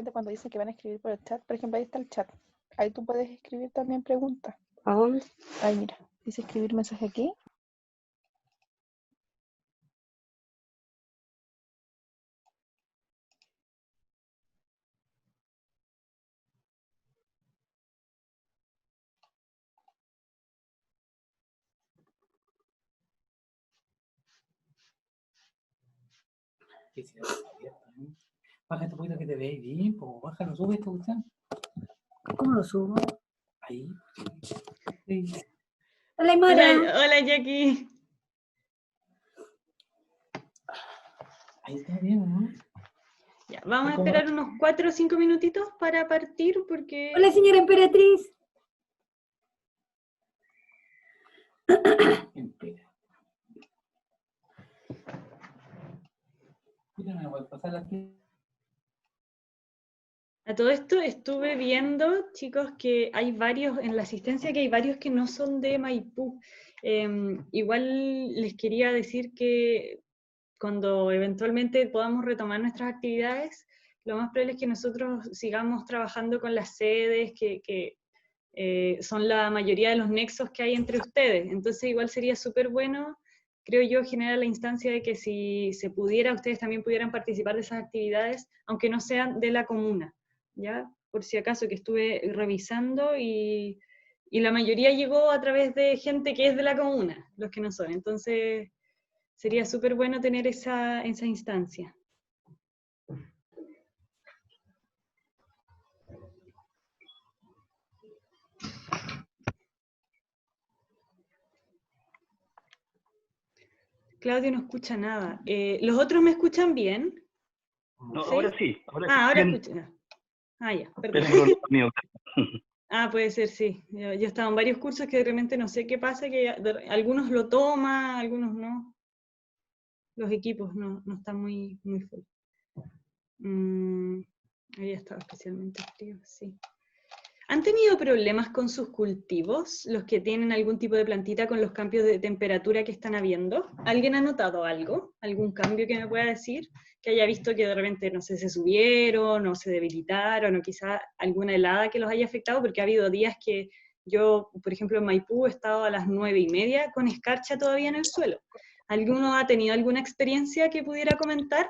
repente cuando dicen que van a escribir por el chat, por ejemplo, ahí está el chat. Ahí tú puedes escribir también preguntas. ¿A dónde? Ahí mira, dice escribir mensaje aquí. Bájate un poquito que te veis bien, po. Bájalo, sube esta cuestión. ¿Cómo lo subo? Ahí. Sí. Hola, Mara. Hola, Jackie. Ahí está bien, ¿no? Ya, vamos a esperar unos 4 o 5 minutitos para partir porque... Hola, señora emperatriz. Espera. Mira, me voy a pasar aquí. A todo esto estuve viendo, chicos, que hay varios, en la asistencia que hay varios que no son de Maipú. Igual les quería decir que cuando eventualmente podamos retomar nuestras actividades, lo más probable es que nosotros sigamos trabajando con las sedes que son la mayoría de los nexos que hay entre ustedes. Entonces igual sería súper bueno, creo yo, generar la instancia de que si se pudiera, ustedes también pudieran participar de esas actividades, aunque no sean de la comuna, ¿ya? Por si acaso, que estuve revisando y la mayoría llegó a través de gente que es de la comuna, los que no son. Entonces sería súper bueno tener esa instancia. Claudio no escucha nada. ¿Los otros me escuchan bien? No, ¿Sí? ahora sí. Ahora sí. Ahora Bien. escucho. Ah, ya, perdón. Es problema mío. Ah, puede ser, sí. Yo he estado en varios cursos que de repente no sé qué pasa, que algunos lo toman, algunos no. Los equipos no están muy full. Había estado especialmente frío, sí. ¿Han tenido problemas con sus cultivos, los que tienen algún tipo de plantita con los cambios de temperatura que están habiendo? ¿Alguien ha notado algo? ¿Algún cambio que me pueda decir? Que haya visto que de repente, no sé, se subieron, o se debilitaron, o quizá alguna helada que los haya afectado, porque ha habido días que yo, por ejemplo, en Maipú he estado a las 9:30 con escarcha todavía en el suelo. ¿Alguno ha tenido alguna experiencia que pudiera comentar?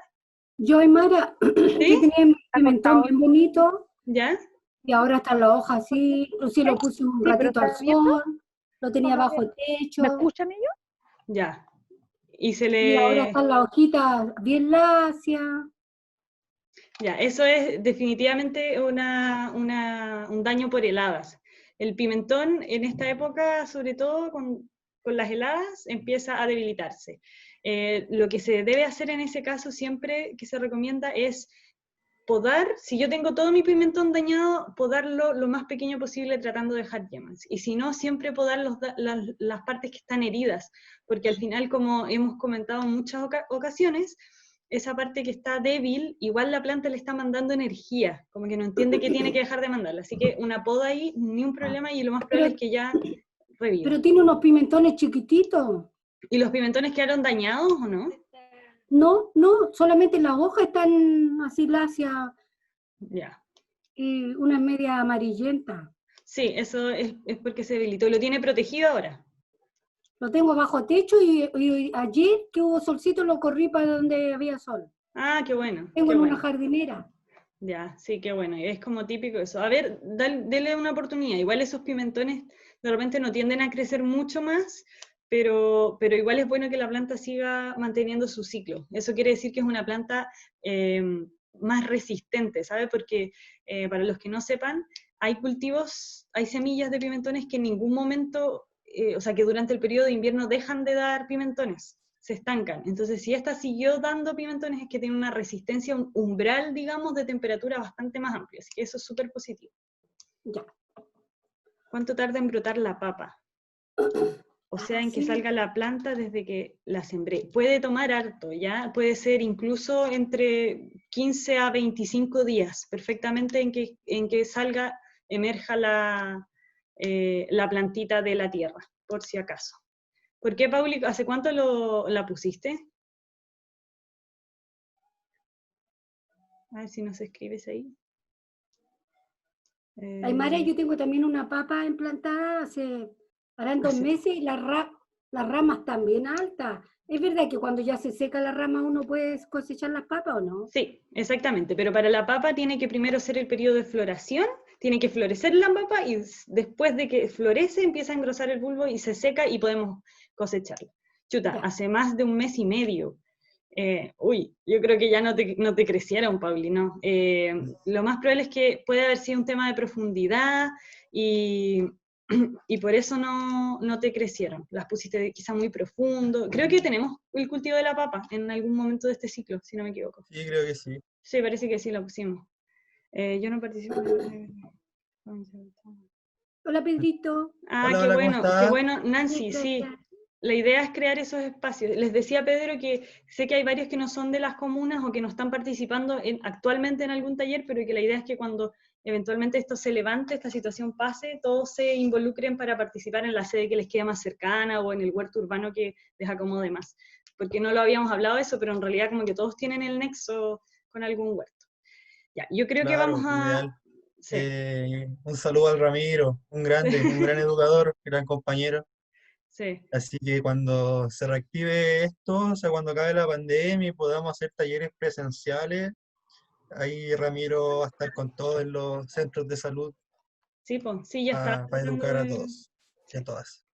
Yo, Mara, ¿Sí? que tenía mi pimentón bien bonito. ¿Ya? Y ahora están las hojas así, inclusive lo puse un Sí, pero ratito al está bien, sol, lo tenía ¿cómo bajo techo, ¿Me escuchan ellos? Ya. Y se y ahora le... están las hojitas bien lacias. Ya, eso es definitivamente un daño por heladas. El pimentón en esta época, sobre todo con las heladas, empieza a debilitarse. Lo que se debe hacer en ese caso siempre que se recomienda es podar, si yo tengo todo mi pimentón dañado, podarlo lo más pequeño posible tratando de dejar yemas. Y si no, siempre podar las partes que están heridas, porque al final, como hemos comentado en muchas ocasiones, esa parte que está débil, igual la planta le está mandando energía, como que no entiende que tiene que dejar de mandarla. Así que una poda ahí, ni un problema, y lo más probable es que ya reviva. Pero tiene unos pimentones chiquititos. ¿Y los pimentones quedaron dañados o no? No, solamente las hojas están así lacias Ya. y una media amarillenta. Sí, eso es porque se debilitó. ¿Lo tiene protegido ahora? Lo tengo bajo techo y ayer que hubo solcito lo corrí para donde había sol. Ah, qué bueno. Tengo qué en bueno. una jardinera. Ya, sí, qué bueno. Es como típico eso. A ver, dele una oportunidad. Igual esos pimentones de repente no tienden a crecer mucho más, pero igual es bueno que la planta siga manteniendo su ciclo. Eso quiere decir que es una planta más resistente, ¿sabe? Porque para los que no sepan, hay cultivos, hay semillas de pimentones que en ningún momento, o sea, que durante el periodo de invierno dejan de dar pimentones, se estancan. Entonces, si esta siguió dando pimentones, es que tiene una resistencia, un umbral, digamos, de temperatura bastante más amplio. Así que eso es súper positivo. Ya. ¿Cuánto tarda en brotar la papa? O sea, en que Sí. salga la planta desde que la sembré. Puede tomar harto, ¿ya? Puede ser incluso entre 15 a 25 días, perfectamente en que salga, emerja la plantita de la tierra, por si acaso. ¿Por qué, Pauli? ¿Hace cuánto la pusiste? A ver si nos escribes ahí. Aymara, yo tengo también una papa implantada harán 2 Sí. meses y las ramas están bien altas. ¿Es verdad que cuando ya se seca la rama uno puede cosechar las papas o no? Sí, exactamente, pero para la papa tiene que primero ser el periodo de floración, tiene que florecer la papa y después de que florece empieza a engrosar el bulbo y se seca y podemos cosecharla. Chuta, Ya. hace más de 1 mes y medio. Yo creo que ya no te crecieron, Paulino. Lo más probable es que puede haber sido un tema de profundidad y por eso no te crecieron. Las pusiste quizá muy profundo. Creo que tenemos el cultivo de la papa en algún momento de este ciclo, si no me equivoco. Sí, creo que sí. Sí, parece que sí la pusimos. Yo no participo en... Hola, Pedrito. Ah, Hola, qué hola, ¿cómo bueno, qué estás? bueno. Nancy, Bien, sí. gracias. La idea es crear esos espacios. Les decía a Pedro que sé que hay varios que no son de las comunas o que no están participando actualmente en algún taller, pero que la idea es que cuando eventualmente esto se levante, esta situación pase, todos se involucren para participar en la sede que les quede más cercana o en el huerto urbano que les acomode más. Porque no lo habíamos hablado eso, pero en realidad como que todos tienen el nexo con algún huerto. Ya, yo creo que Claro, vamos a... ideal. Sí, Un saludo al Ramiro, un grande, un gran educador, gran compañero. sí. Así que cuando se reactive esto, o sea, cuando acabe la pandemia y podamos hacer talleres presenciales, ahí Ramiro va a estar con todos en los centros de salud Sí, pues, sí, ya está para tratando educar a de... todos y a Sí, todas.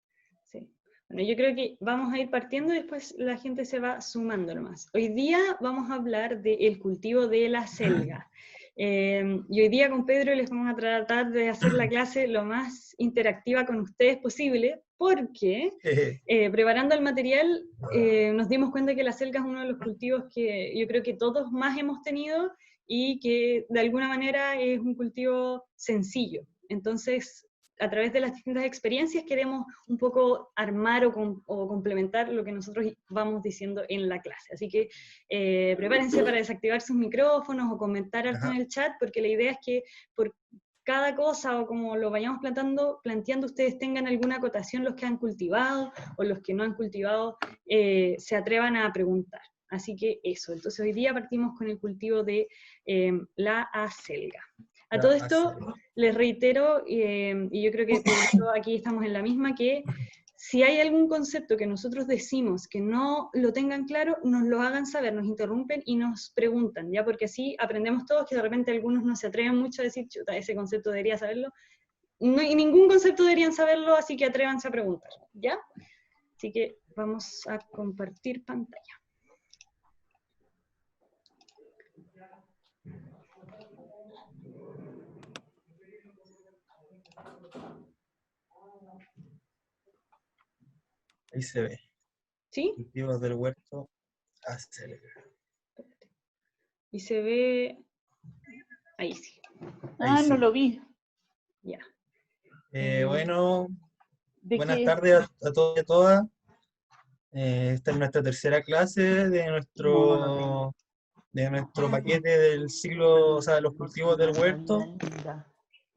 sí. Bueno, yo creo que vamos a ir partiendo y después la gente se va sumando nomás. Hoy día vamos a hablar del cultivo de la selga. Y hoy día con Pedro les vamos a tratar de hacer la clase lo más interactiva con ustedes posible, porque preparando el material nos dimos cuenta que la selga es uno de los cultivos que yo creo que todos más hemos tenido y que de alguna manera es un cultivo sencillo. Entonces, a través de las distintas experiencias queremos un poco armar o complementar lo que nosotros vamos diciendo en la clase. Así que prepárense para desactivar sus micrófonos o comentar harto en el chat, porque la idea es que por cada cosa o como lo vayamos planteando, ustedes tengan alguna acotación, los que han cultivado o los que no han cultivado, se atrevan a preguntar. Así que eso, entonces hoy día partimos con el cultivo de la acelga. A todo esto les reitero, y yo creo que aquí estamos en la misma, que si hay algún concepto que nosotros decimos que no lo tengan claro, nos lo hagan saber, nos interrumpen y nos preguntan, ¿ya? Porque así aprendemos todos, que de repente algunos no se atreven mucho a decir, chuta, ese concepto debería saberlo. No, y ningún concepto deberían saberlo, así que atrévanse a preguntar, ¿ya? Así que vamos a compartir pantalla. Ahí se ve. ¿Sí? Cultivos del huerto acelga. Y se ve... Ahí sí. Ah, Ahí no sí. lo vi. Ya. Bueno, ¿De buenas qué? tardes a todos y a todas. Esta es nuestra tercera clase de nuestro paquete del ciclo, o sea, los cultivos del huerto.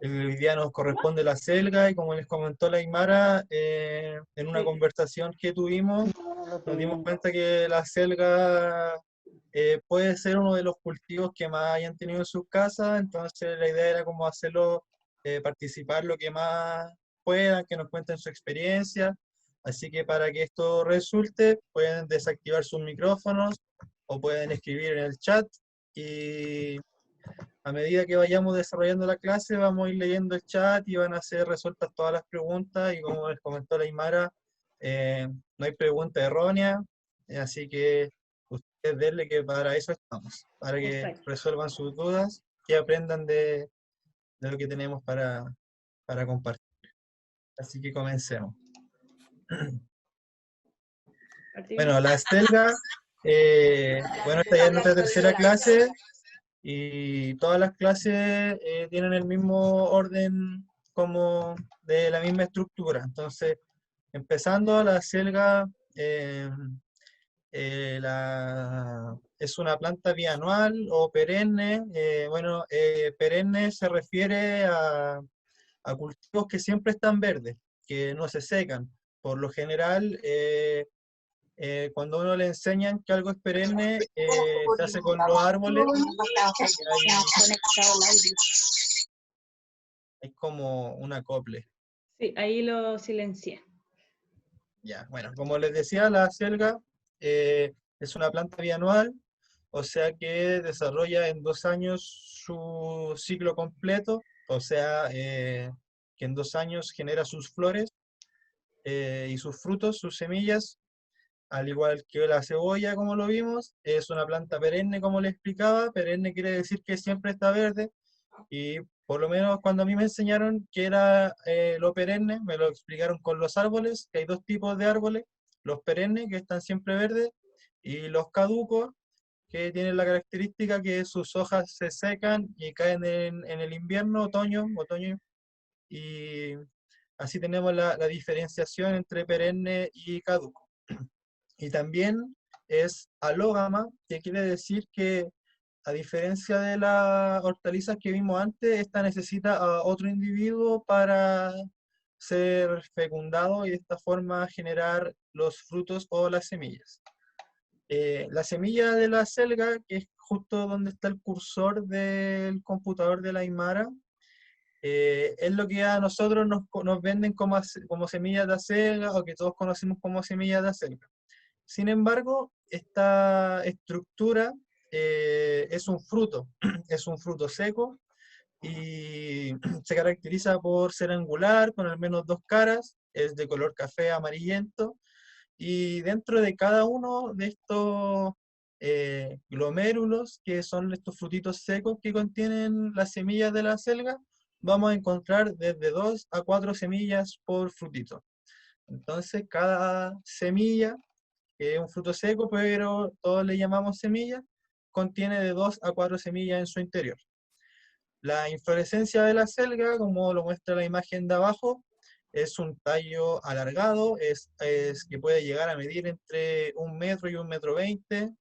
Hoy día nos corresponde la selga y como les comentó la Aymara, en una conversación que tuvimos, nos dimos cuenta que la selga puede ser uno de los cultivos que más hayan tenido en sus casas, entonces la idea era como hacerlo, participar lo que más puedan, que nos cuenten su experiencia. Así que para que esto resulte, pueden desactivar sus micrófonos o pueden escribir en el chat y a medida que vayamos desarrollando la clase vamos a ir leyendo el chat y van a ser resueltas todas las preguntas y como les comentó la Aymara, no hay pregunta errónea, así que ustedes denle que para eso estamos, para que Exacto. resuelvan sus dudas y aprendan de lo que tenemos para compartir. Así que comencemos. Bueno, la selga, bueno, esta ya es nuestra tercera clase y todas las clases tienen el mismo orden como de la misma estructura. Entonces, empezando, la selga es una planta bianual o perenne. Bueno, perenne se refiere a cultivos que siempre están verdes, que no se secan. Por lo general, cuando uno le enseñan que algo es perenne, se hace con los árboles. Ahí es como un acople. Sí, ahí lo silencié. Ya, bueno, como les decía, la selga es una planta bianual, o sea que desarrolla en 2 años su ciclo completo, o sea que en 2 años genera sus flores y sus frutos, sus semillas, al igual que la cebolla, como lo vimos. Es una planta perenne, como les explicaba. Perenne quiere decir que siempre está verde, y por lo menos cuando a mí me enseñaron que era lo perenne, me lo explicaron con los árboles, que hay dos tipos de árboles: los perennes, que están siempre verdes, y los caducos, que tienen la característica que sus hojas se secan y caen en el invierno, otoño, y así tenemos la diferenciación entre perenne y caduco. Y también es alógama, que quiere decir que, a diferencia de las hortalizas que vimos antes, esta necesita a otro individuo para ser fecundado y de esta forma generar los frutos o las semillas. La semilla de la selga, que es justo donde está el cursor del computador de la Aymara, es lo que a nosotros nos venden como semillas de acelga, o que todos conocemos como semillas de acelga. Sin embargo, esta estructura es un fruto, es un fruto seco, y se caracteriza por ser angular, con al menos 2 caras, es de color café amarillento, y dentro de cada uno de estos glomérulos, que son estos frutitos secos que contienen las semillas de la selga, vamos a encontrar desde 2 a 4 semillas por frutito. Entonces, cada semilla, que es un fruto seco, pero todos le llamamos semilla, contiene de 2 a 4 semillas en su interior. La inflorescencia de la selga, como lo muestra la imagen de abajo, es un tallo alargado, es que puede llegar a medir entre 1 metro y 1,20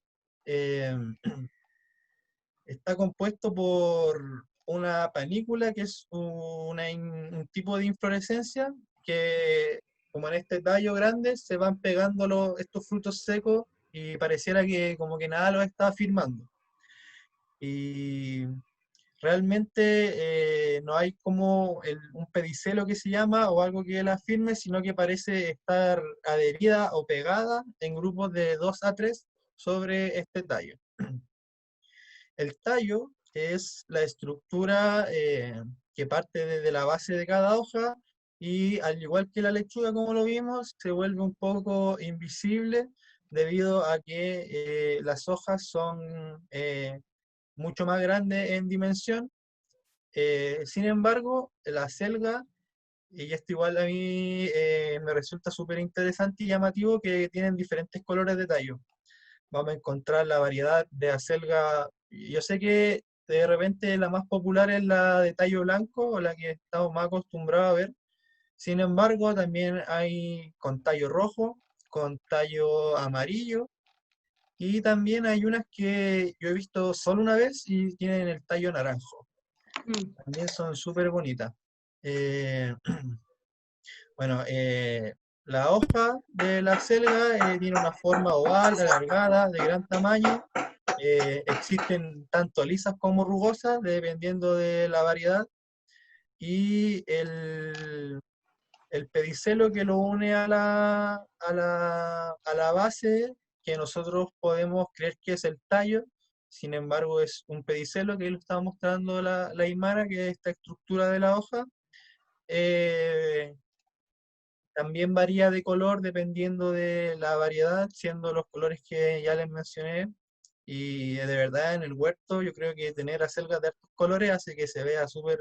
m. Está compuesto por una panícula, que es un tipo de inflorescencia que, como en este tallo grande, se van pegando estos frutos secos, y pareciera que como que nada los está firmando. Y realmente no hay como un pedicelo, que se llama, o algo que la firme, sino que parece estar adherida o pegada en grupos de 2 a 3 sobre este tallo. El tallo es la estructura que parte desde la base de cada hoja, y al igual que la lechuga, como lo vimos, se vuelve un poco invisible debido a que las hojas son mucho más grandes en dimensión. Sin embargo, la selga, y esto igual a mí me resulta súper interesante y llamativo, que tienen diferentes colores de tallo. Vamos a encontrar la variedad de acelga. Yo sé que de repente la más popular es la de tallo blanco, o la que estamos más acostumbrados a ver. Sin embargo, también hay con tallo rojo, con tallo amarillo, y también hay unas que yo he visto solo una vez y tienen el tallo naranjo. También son súper bonitas. Bueno, la hoja de la selga tiene una forma oval, alargada, de gran tamaño. Existen tanto lisas como rugosas, dependiendo de la variedad. Y el pedicelo que lo une a la base, que nosotros podemos creer que es el tallo, sin embargo es un pedicelo, que lo está mostrando la Aymara, que es esta estructura de la hoja. También varía de color dependiendo de la variedad, siendo los colores que ya les mencioné. Y de verdad, en el huerto yo creo que tener acelgas de hartos colores hace que se vea súper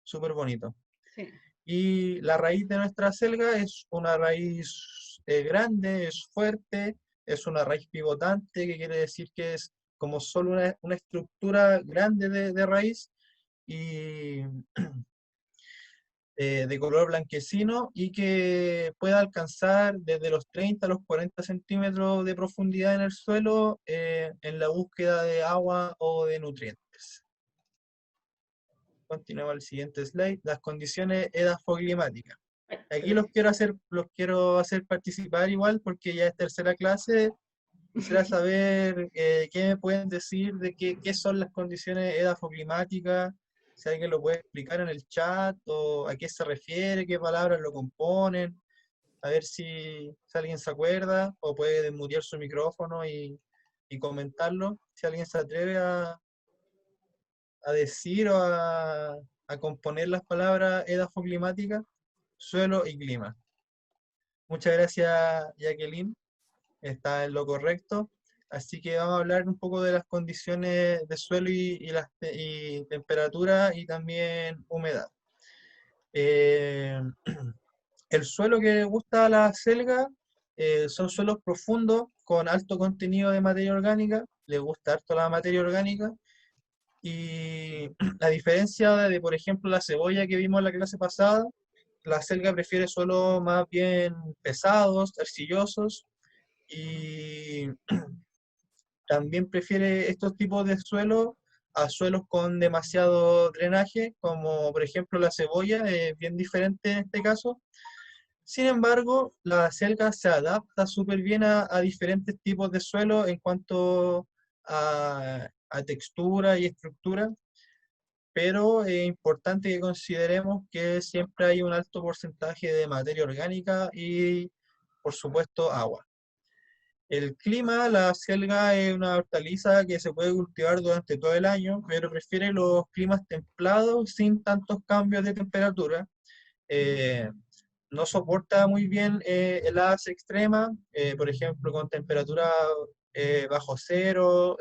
súper bonito. Sí. Y la raíz de nuestra acelga es una raíz grande, es fuerte, es una raíz pivotante, que quiere decir que es como solo una estructura grande de raíz, y de color blanquecino, y que puede alcanzar desde los 30 a los 40 centímetros de profundidad en el suelo, en la búsqueda de agua o de nutrientes. Continuamos al siguiente slide. Las condiciones edafoclimáticas. Aquí los quiero hacer participar igual, porque ya es tercera clase. Quisiera saber qué me pueden decir de qué son las condiciones edafoclimáticas, Si alguien lo puede explicar en el chat o a qué se refiere, qué palabras lo componen, a ver si alguien se acuerda o puede desmutear su micrófono y comentarlo. Si alguien se atreve a decir o a componer las palabras edafoclimática, suelo y clima. Muchas gracias, Jacqueline. Está en lo correcto. Así que vamos a hablar un poco de las condiciones de suelo y temperatura y también humedad. El suelo que le gusta a la selga son suelos profundos con alto contenido de materia orgánica. Le gusta harto la materia orgánica. Y a diferencia de, por ejemplo, la cebolla que vimos en la clase pasada, la selga prefiere suelos más bien pesados, arcillosos, y también prefiere estos tipos de suelos a suelos con demasiado drenaje, como por ejemplo la cebolla, es bien diferente en este caso. Sin embargo, la selga se adapta súper bien a diferentes tipos de suelo en cuanto a textura y estructura, pero es importante que consideremos que siempre hay un alto porcentaje de materia orgánica y, por supuesto, agua. El clima, la selga es una hortaliza que se puede cultivar durante todo el año, pero prefiere los climas templados sin tantos cambios de temperatura. No soporta muy bien heladas extremas, por ejemplo, con temperatura bajo cero,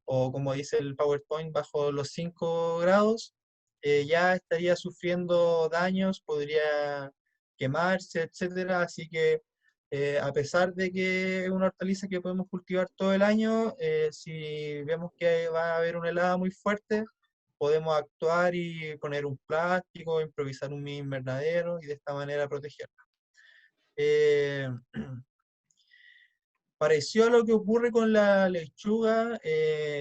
o como dice el PowerPoint, bajo los 5 grados, ya estaría sufriendo daños, podría quemarse, etcétera. Así que a pesar de que es una hortaliza que podemos cultivar todo el año, si vemos que va a haber una helada muy fuerte, podemos actuar y poner un plástico, improvisar un mini invernadero y de esta manera protegerla. Parecido a lo que ocurre con la lechuga,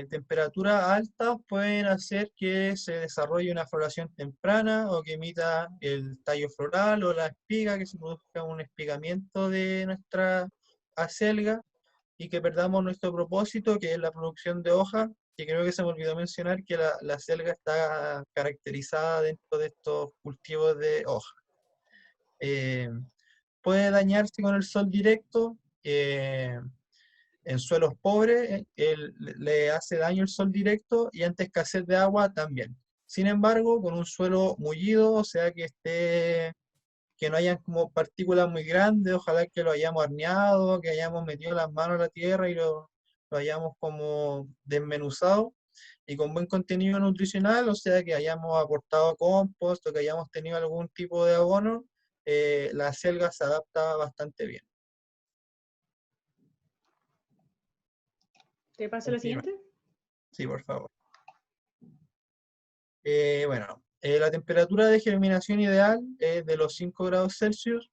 temperaturas altas pueden hacer que se desarrolle una floración temprana o que emita el tallo floral o la espiga, que se produzca un espigamiento de nuestra acelga y que perdamos nuestro propósito, que es la producción de hojas, que creo que se me olvidó mencionar que la selga está caracterizada dentro de estos cultivos de hoja. Puede dañarse con el sol directo. En suelos pobres le hace daño el sol directo y ante escasez de agua también. Sin embargo, con un suelo mullido, o sea que no hayan como partículas muy grandes, ojalá que lo hayamos horneado, que hayamos metido las manos a la tierra y lo hayamos como desmenuzado, y con buen contenido nutricional, o sea que hayamos aportado compost o que hayamos tenido algún tipo de abono, la selga se adapta bastante bien. ¿Te paso la siguiente? Sí, por favor. Bueno, la temperatura de germinación ideal es de los 5 grados Celsius,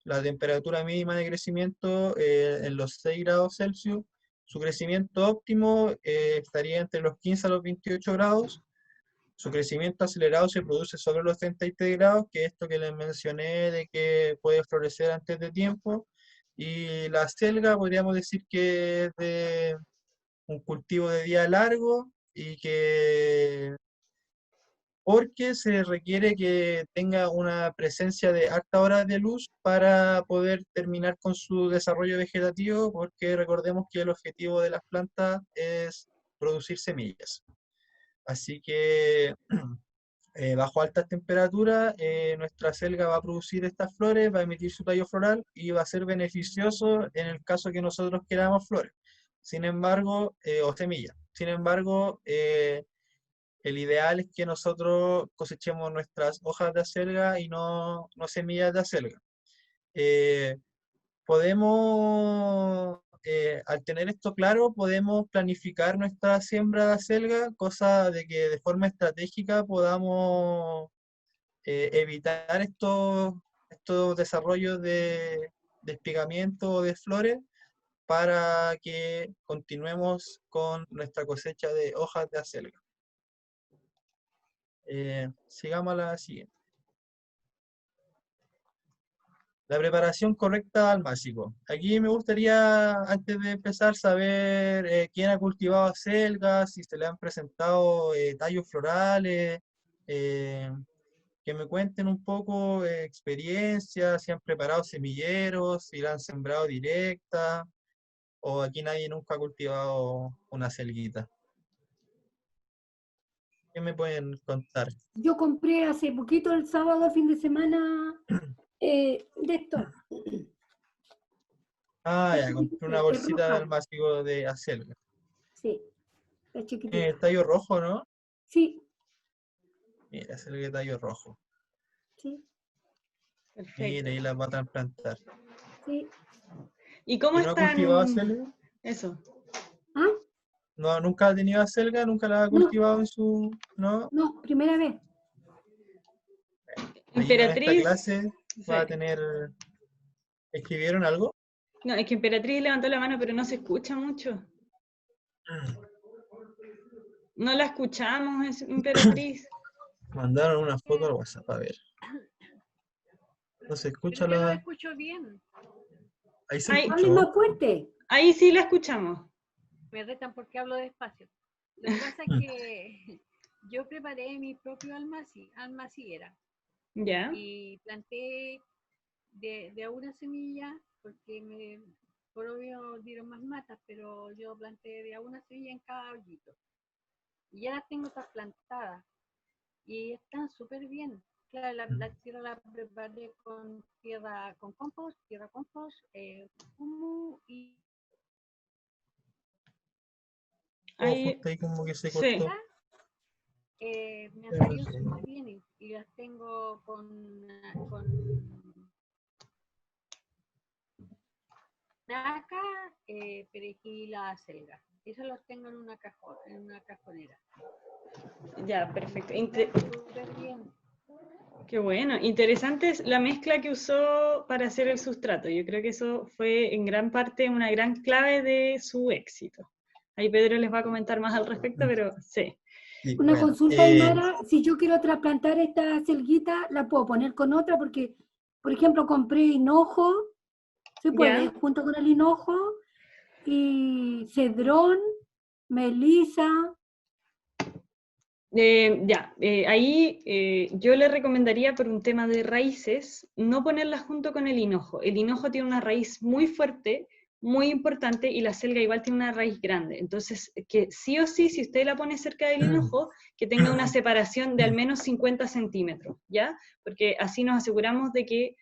la temperatura mínima de crecimiento en los 6 grados Celsius, su crecimiento óptimo estaría entre los 15 a los 28 grados, su crecimiento acelerado se produce sobre los 33 grados, que es esto que les mencioné de que puede florecer antes de tiempo, y la selga podríamos decir que es de un cultivo de día largo y que porque se requiere que tenga una presencia de harta horas de luz para poder terminar con su desarrollo vegetativo, porque recordemos que el objetivo de las plantas es producir semillas. Así que bajo altas temperaturas nuestra selga va a producir estas flores, va a emitir su tallo floral y va a ser beneficioso en el caso que nosotros queramos flores. Sin embargo, o semillas. Sin embargo, el ideal es que nosotros cosechemos nuestras hojas de acelga y no semillas de acelga. Al tener esto claro, podemos planificar nuestra siembra de acelga, cosa de que de forma estratégica podamos evitar estos desarrollos de espigamiento o de flores para que continuemos con nuestra cosecha de hojas de acelga. Sigamos a la siguiente. La preparación correcta al másico. Aquí me gustaría, antes de empezar, saber quién ha cultivado acelgas, si se le han presentado tallos florales, que me cuenten un poco experiencias, si han preparado semilleros, si la han sembrado directa, o aquí nadie nunca ha cultivado una selguita. ¿Qué me pueden contar? Yo compré hace poquito, el sábado, fin de semana, de esto. Ah, ya, Es compré una es bolsita roja. del masivo de acelga. Sí, es chiquitita. El tallo rojo, ¿no? Sí, Mira, acelga de tallo rojo. sí, Perfecto. Mira, ahí la va a trasplantar. sí. ¿Y cómo ¿Y no ha cultivado están? acelga? Eso. ¿Ah? No, nunca ha tenido acelga, nunca la ha No, cultivado en su... ¿No? no, primera vez. Ahí con esta Emperatriz. clase va a Sí. tener... ¿Escribieron algo? No, es que Emperatriz levantó la mano, pero no se escucha mucho. No la escuchamos, Emperatriz. Mandaron una foto al WhatsApp, a ver. No se escucha Pero yo lo la... escucho bien. Ahí se Ay. Hable escuchó. más fuerte. Ahí sí la escuchamos. Me retan porque hablo despacio. Lo que pasa es que yo preparé mi propio almaciguera ¿Ya? y planté de una semilla, porque por obvio dieron más matas, pero yo planté de una semilla en cada hoyito. Y ya las tengo trasplantadas y están súper bien. Claro, la tierra la preparé con tierra compost, humus y Como Ahí, justo ahí como que se sí. cortó. me han salido súper bien y las tengo con naca, perejil, acelga. Eso los tengo en una cajonera. Ya, perfecto. Súper bien. Qué bueno. Interesante es la mezcla que usó para hacer el sustrato. Yo creo que eso fue en gran parte una gran clave de su éxito. Ahí Pedro les va a comentar más al respecto, pero sí. Sí, Una bueno, consulta, Aymara, si yo quiero trasplantar esta selguita, ¿la puedo poner con otra? Porque, por ejemplo, compré hinojo, se puede, ¿Ya? junto con el hinojo, y cedrón, melisa. Ahí yo le recomendaría por un tema de raíces no ponerlas junto con el hinojo. El hinojo tiene una raíz muy fuerte, muy importante, y la selga igual tiene una raíz grande. Entonces, que sí o sí, si usted la pone cerca del hinojo, que tenga una separación de al menos 50 centímetros, ¿ya? Porque así nos aseguramos de que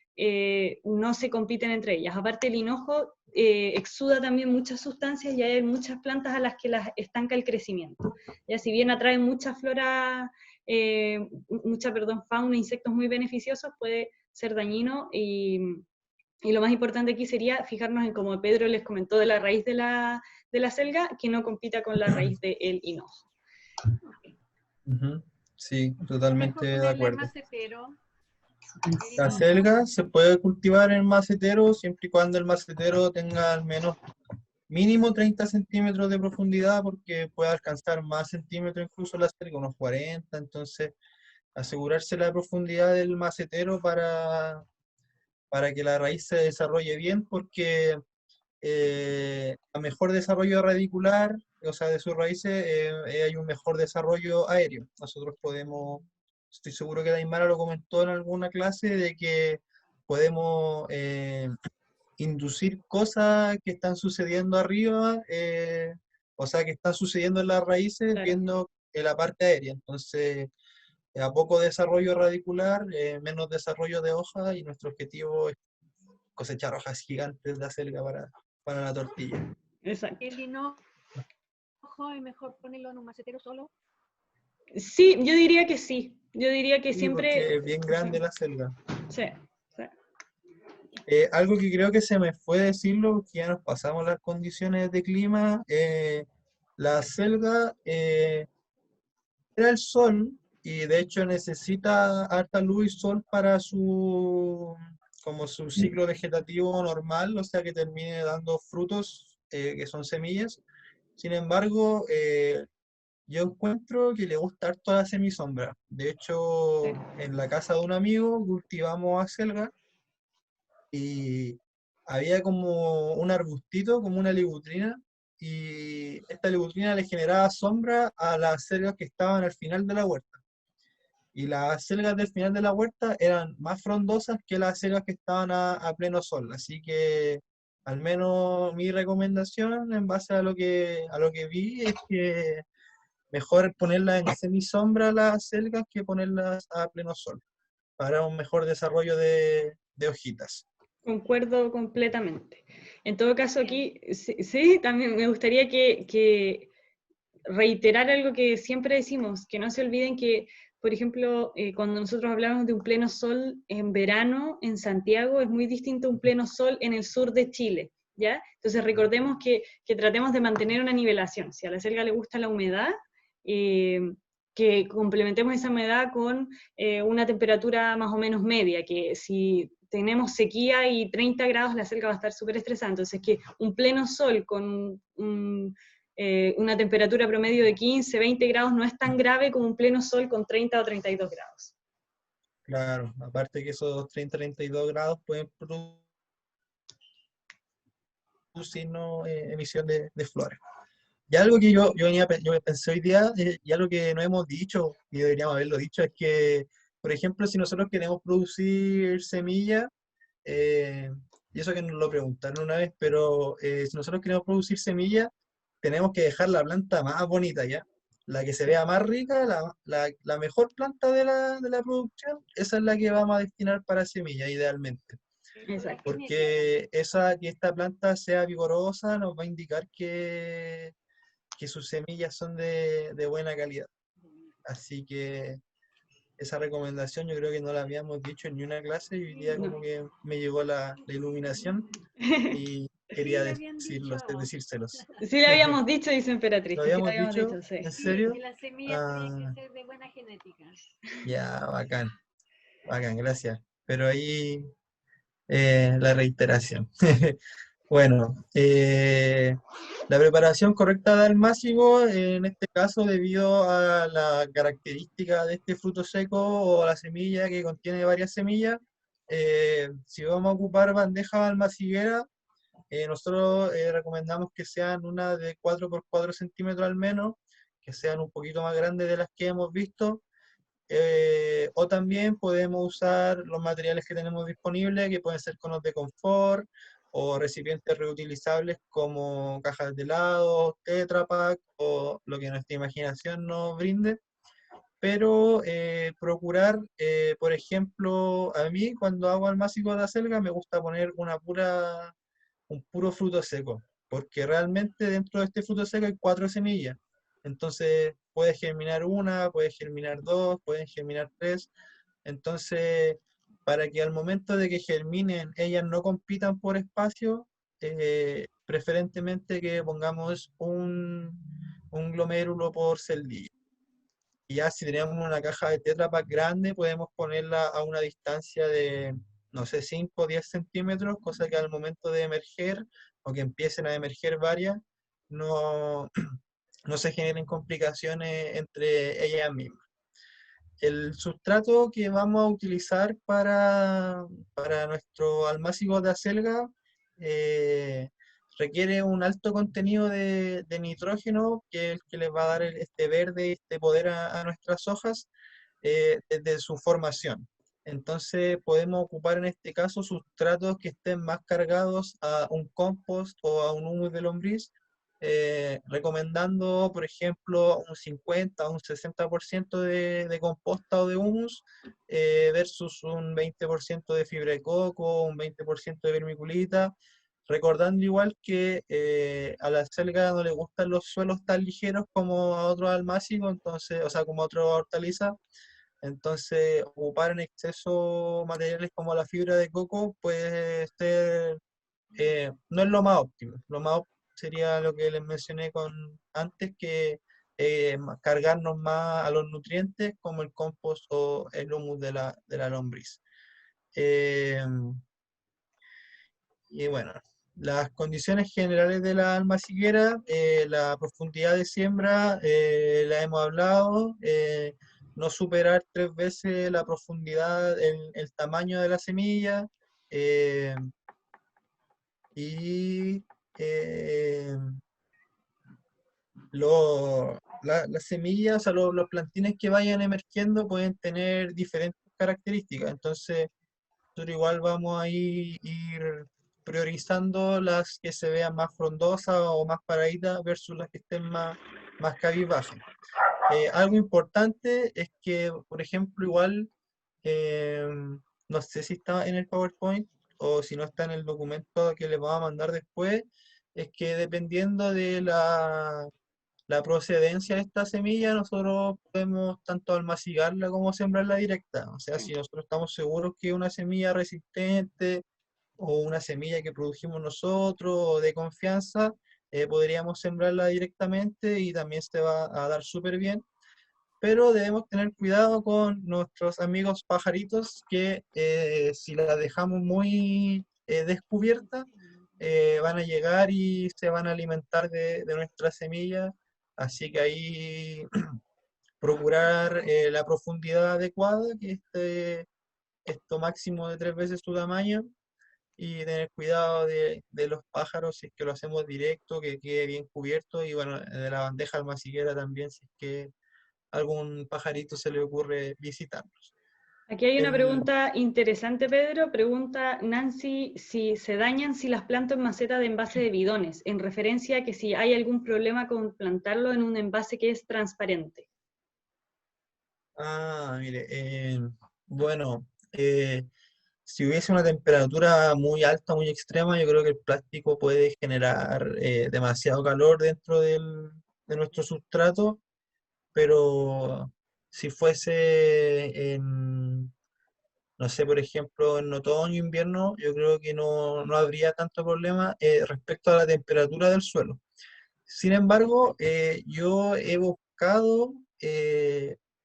no se compiten entre ellas. Aparte, el hinojo exuda también muchas sustancias y hay muchas plantas a las que las estanca el crecimiento. Ya, si bien atrae mucha flora, fauna, insectos muy beneficiosos, puede ser dañino y lo más importante aquí sería fijarnos en, como Pedro les comentó, de la raíz de la selga, que no compita con la raíz del hinojo. Sí, Es totalmente mejor de ponerla en acuerdo. macetero. La selga se puede cultivar en macetero siempre y cuando el macetero tenga al menos mínimo 30 centímetros de profundidad, porque puede alcanzar más centímetros incluso la selga, unos 40, entonces asegurarse la profundidad del macetero para que la raíz se desarrolle bien, porque a mejor desarrollo radicular, o sea, de sus raíces, hay un mejor desarrollo aéreo. Nosotros podemos, estoy seguro que Daimara lo comentó en alguna clase, de que podemos inducir cosas que están sucediendo arriba, o sea, que están sucediendo en las raíces, Claro. viendo en la parte aérea. Entonces, a poco desarrollo radicular, menos desarrollo de hoja, y nuestro objetivo es cosechar hojas gigantes de acelga para la tortilla. Exacto. El hinojo es mejor ponerlo en un macetero solo. Sí, yo diría que sí. Yo diría que Sí, siempre... porque es bien grande la selga. Sí, sí. Algo que creo que se me fue decirlo, porque ya nos pasamos las condiciones de clima, la selga era el sol, y de hecho necesita harta luz y sol para como su ciclo vegetativo normal, o sea, que termine dando frutos, que son semillas. Sin embargo, yo encuentro que le gusta harto la semisombra. De hecho, en la casa de un amigo cultivamos acelga y había como un arbustito, como una ligutrina, y esta ligutrina le generaba sombra a las acelgas que estaban al final de la huerta. Y las selgas del final de la huerta eran más frondosas que las selgas que estaban a pleno sol. Así que al menos mi recomendación en base a lo que vi es que mejor ponerlas en semisombra las selgas que ponerlas a pleno sol para un mejor desarrollo de hojitas. Concuerdo completamente. En todo caso, aquí sí, también me gustaría que reiterar algo que siempre decimos, que no se olviden que, por ejemplo, cuando nosotros hablamos de un pleno sol en verano en Santiago, es muy distinto a un pleno sol en el sur de Chile, ¿ya? Entonces recordemos que tratemos de mantener una nivelación. Si a la selga le gusta la humedad, que complementemos esa humedad con una temperatura más o menos media, que si tenemos sequía y 30 grados, la selga va a estar súper estresada. Entonces, que un pleno sol con una temperatura promedio de 15, 20 grados no es tan grave como un pleno sol con 30 o 32 grados. Claro, aparte que esos 30-32 grados pueden producirnos emisión de flores. Y algo que yo pensé hoy día, y algo que no hemos dicho, y deberíamos haberlo dicho, es que, por ejemplo, si nosotros queremos producir semillas, y eso que nos lo preguntaron una vez, pero si nosotros queremos producir semillas, tenemos que dejar la planta más bonita, ¿ya? La que se vea más rica, la mejor planta de la producción, esa es la que vamos a destinar para semillas, idealmente. Exacto. Porque que esta planta sea vigorosa nos va a indicar que sus semillas son de buena calidad. Así que esa recomendación yo creo que no la habíamos dicho en ni una clase y hoy día No. como que me llegó la iluminación y quería Sí, le habían dicho. decírselos. Sí le habíamos dicho, dice Emperatriz, ¿Lo que sí le habíamos habíamos dicho? dicho, sí. ¿En Sí, serio? que las semillas tenían Ah, que ser de buena genética. ya, bacán, bacán, gracias. Pero ahí la reiteración. Bueno, la preparación correcta del másico, en este caso, debido a la característica de este fruto seco o la semilla que contiene varias semillas, si vamos a ocupar bandejas almacigueras, nosotros recomendamos que sean una de 4 por 4 centímetros al menos, que sean un poquito más grandes de las que hemos visto. O también podemos usar los materiales que tenemos disponibles, que pueden ser conos de confort o recipientes reutilizables como cajas de helado, Tetra Pak o lo que nuestra imaginación nos brinde. Pero procurar, por ejemplo, a mí cuando hago almácigo de acelga me gusta poner un puro fruto seco, porque realmente dentro de este fruto seco hay 4 semillas. Entonces puede germinar una, puede germinar dos, pueden germinar tres. Entonces, para que al momento de que germinen ellas no compitan por espacio, preferentemente que pongamos un glomérulo por celdilla. Y ya si tenemos una caja de Tetra Pak grande, podemos ponerla a una distancia de, no sé, 5 o 10 centímetros, cosa que al momento de emerger, o que empiecen a emerger varias, no, no se generen complicaciones entre ellas mismas. El sustrato que vamos a utilizar para nuestro almácigo de acelga requiere un alto contenido de nitrógeno, que es el que les va a dar este verde, este poder a nuestras hojas desde su formación. Entonces podemos ocupar en este caso sustratos que estén más cargados a un compost o a un humus de lombriz, recomendando, por ejemplo, un 50 o un 60% de composta o de humus versus un 20% de fibra de coco, un 20% de vermiculita, recordando igual que a la selga no le gustan los suelos tan ligeros como a otros almácigos, entonces, o sea, como a otras hortalizas. Entonces, ocupar en exceso materiales como la fibra de coco puede ser, no es lo más óptimo. Lo más óptimo sería lo que les mencioné antes, que cargarnos más a los nutrientes como el compost o el humus de la lombriz. Y bueno, las condiciones generales de la almaciguera, la profundidad de siembra, la hemos hablado, no superar 3 veces la profundidad, el tamaño de la semilla, y lo, las semillas, o sea, los plantines que vayan emergiendo pueden tener diferentes características. Entonces, nosotros igual vamos a ir priorizando las que se vean más frondosas o más paraditas versus las que estén más cabizbajas. Algo importante es que, por ejemplo, igual, no sé si está en el PowerPoint o si no está en el documento que les vamos a mandar después, es que dependiendo de la procedencia de esta semilla, nosotros podemos tanto almacigarla como sembrarla directa. O sea, si nosotros estamos seguros que es una semilla resistente o una semilla que produjimos nosotros o de confianza, podríamos sembrarla directamente y también se va a dar súper bien. Pero debemos tener cuidado con nuestros amigos pajaritos que si la dejamos muy descubierta, van a llegar y se van a alimentar de nuestra semilla. Así que ahí procurar la profundidad adecuada, que esté esto máximo de 3 veces su tamaño, y tener cuidado de los pájaros si es que lo hacemos directo, que quede bien cubierto, y bueno, de la bandeja almaciguera también, si es que algún pajarito se le ocurre visitarnos. Aquí hay una El- pregunta interesante, Pedro. Pregunta Nancy si se dañan si las planto en maceta de envase de bidones, en referencia a que si hay algún problema con plantarlo en un envase que es transparente. Mire, bueno, si hubiese una temperatura muy alta, muy extrema, yo creo que el plástico puede generar demasiado calor dentro de nuestro sustrato, pero si fuese en, no sé, por ejemplo, en otoño, invierno, yo creo que no habría tanto problema respecto a la temperatura del suelo. Sin embargo, yo he buscado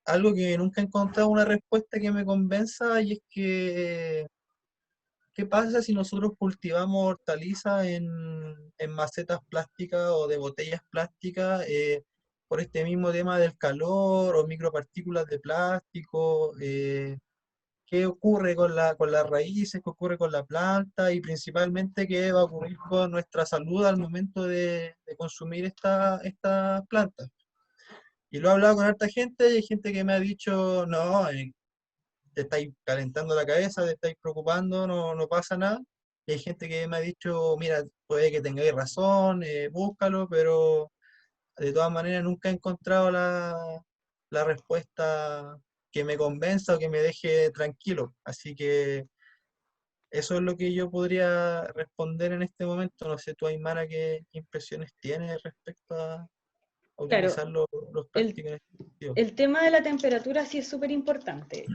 algo que nunca he encontrado una respuesta que me convenza, y es que, ¿qué pasa si nosotros cultivamos hortalizas en macetas plásticas o de botellas plásticas por este mismo tema del calor o micropartículas de plástico? ¿Qué ocurre con las raíces? ¿Qué ocurre con la planta? Y principalmente, ¿qué va a ocurrir con nuestra salud al momento de consumir estas plantas? Y lo he hablado con harta gente y hay gente que me ha dicho, no, te estáis calentando la cabeza, te estáis preocupando, no pasa nada. Y hay gente que me ha dicho, mira, puede que tengáis razón, búscalo, pero de todas maneras nunca he encontrado la respuesta que me convenza o que me deje tranquilo. Así que eso es lo que yo podría responder en este momento. No sé tú, Aymara, qué impresiones tienes respecto a Claro, utilizar los el, plásticos en este sentido. el tema de la temperatura sí es súper importante.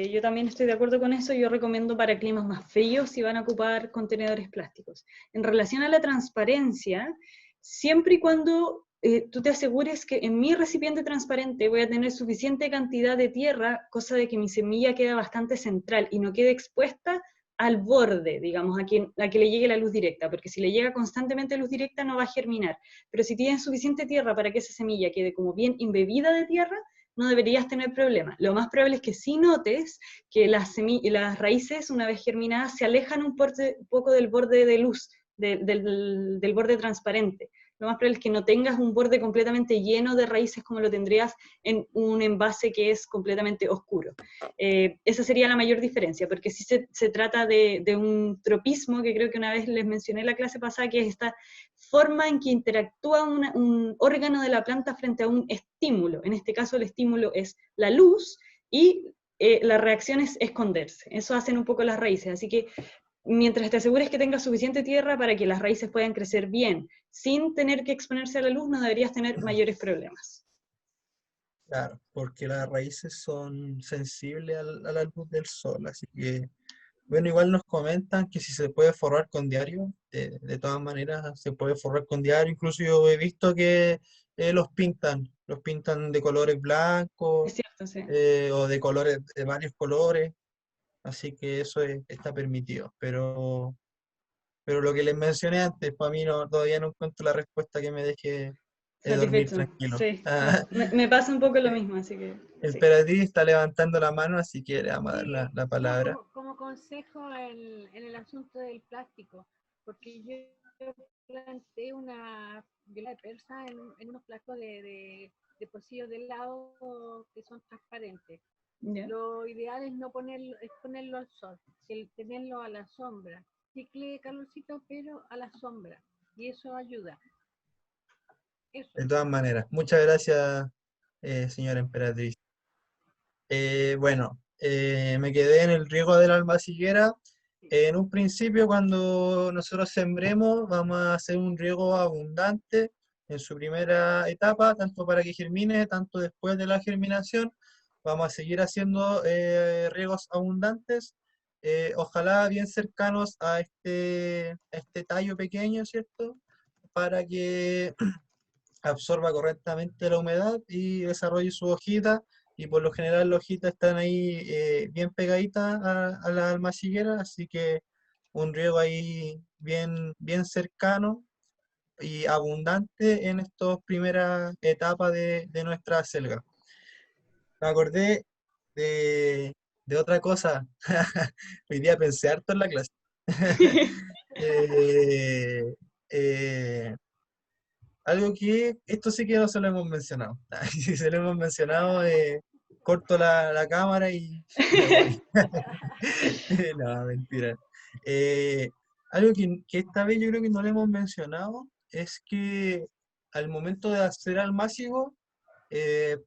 Yo también estoy de acuerdo con eso. Yo recomiendo para climas más fríos si van a ocupar contenedores plásticos. En relación a la transparencia, siempre y cuando tú te asegures que en mi recipiente transparente voy a tener suficiente cantidad de tierra, cosa de que mi semilla quede bastante central y no quede expuesta al borde, digamos, a que le llegue la luz directa, porque si le llega constantemente luz directa no va a germinar. Pero si tienes suficiente tierra para que esa semilla quede como bien embebida de tierra, no deberías tener problema. Lo más probable es que sí notes que las raíces, una vez germinadas, se alejan un poco del borde de luz, del borde transparente. Lo más probable es que no tengas un borde completamente lleno de raíces como lo tendrías en un envase que es completamente oscuro. Esa sería la mayor diferencia, porque si se trata de un tropismo, que creo que una vez les mencioné en la clase pasada, que es esta forma en que interactúa un órgano de la planta frente a un estímulo. En este caso el estímulo es la luz y la reacción es esconderse. Eso hacen un poco las raíces, así que mientras te asegures que tengas suficiente tierra para que las raíces puedan crecer bien, sin tener que exponerse a la luz, no deberías tener mayores problemas. Claro, porque las raíces son sensibles a la luz del sol, así que, bueno, igual nos comentan que si se puede forrar con diario, de todas maneras se puede forrar con diario, incluso yo he visto que los pintan de colores blancos Es cierto, sí. o de colores, de varios colores, así que eso está permitido, pero lo que les mencioné antes, para mí todavía no encuentro la respuesta que me deje dormir Satisfecho, tranquilo. sí. Me pasa un poco lo mismo, así que El sí. Peratí está levantando la mano, así que le vamos a dar Sí, la no, palabra. como consejo en el asunto del plástico, porque yo planté una viola de persa en unos placos de pocillos de helado que son transparentes. Ya. Lo ideal es no ponerlo, es ponerlo al sol, el tenerlo a la sombra. Chicle calorcito, pero a la sombra. Y eso ayuda. Eso. De todas maneras, muchas gracias, señora Emperatriz. Bueno, me quedé en el riego de la almaciguera. En un principio, cuando nosotros sembremos, vamos a hacer un riego abundante en su primera etapa, tanto para que germine, tanto después de la germinación. Vamos a seguir haciendo riegos abundantes, ojalá bien cercanos a este tallo pequeño, ¿cierto? Para que absorba correctamente la humedad y desarrolle su hojita. Y por lo general las hojitas están ahí bien pegaditas a la almaciguera, así que un riego ahí bien cercano y abundante en estas primeras etapas de nuestra selga. Me acordé de otra cosa. Hoy día pensé harto en la clase. Eh, eh, Algo que, esto sí que no se lo hemos mencionado. Si se lo hemos mencionado, corto la cámara y me voy. No, mentira. Eh, Algo que esta vez yo creo que no le hemos mencionado es que al momento de hacer almácigo,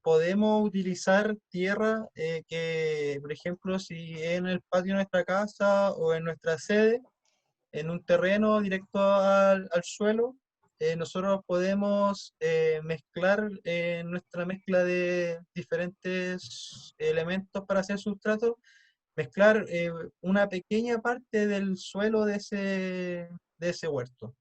podemos utilizar tierra que, por ejemplo, si es en el patio de nuestra casa o en nuestra sede, en un terreno directo al suelo, nosotros podemos mezclar nuestra mezcla de diferentes elementos para hacer sustrato, mezclar una pequeña parte del suelo de ese huerto.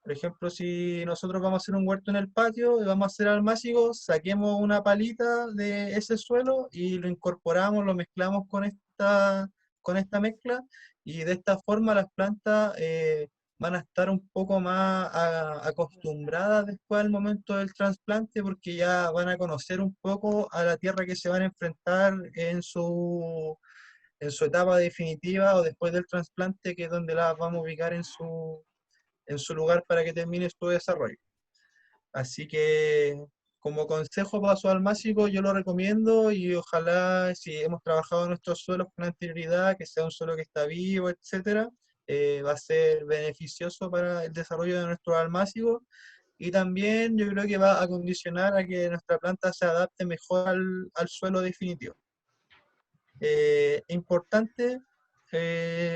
Por ejemplo, si nosotros vamos a hacer un huerto en el patio y vamos a hacer almácigo, saquemos una palita de ese suelo y lo incorporamos, lo mezclamos con esta mezcla, y de esta forma las plantas van a estar un poco más acostumbradas después al momento del trasplante, porque ya van a conocer un poco a la tierra que se van a enfrentar en su etapa definitiva o después del trasplante, que es donde las vamos a ubicar en su lugar para que termine su desarrollo. Así que como consejo para su almácigo yo lo recomiendo, y ojalá, si hemos trabajado en nuestros suelos con anterioridad, que sea un suelo que está vivo, etcétera, va a ser beneficioso para el desarrollo de nuestro almácigo, y también yo creo que va a condicionar a que nuestra planta se adapte mejor al suelo definitivo. Importante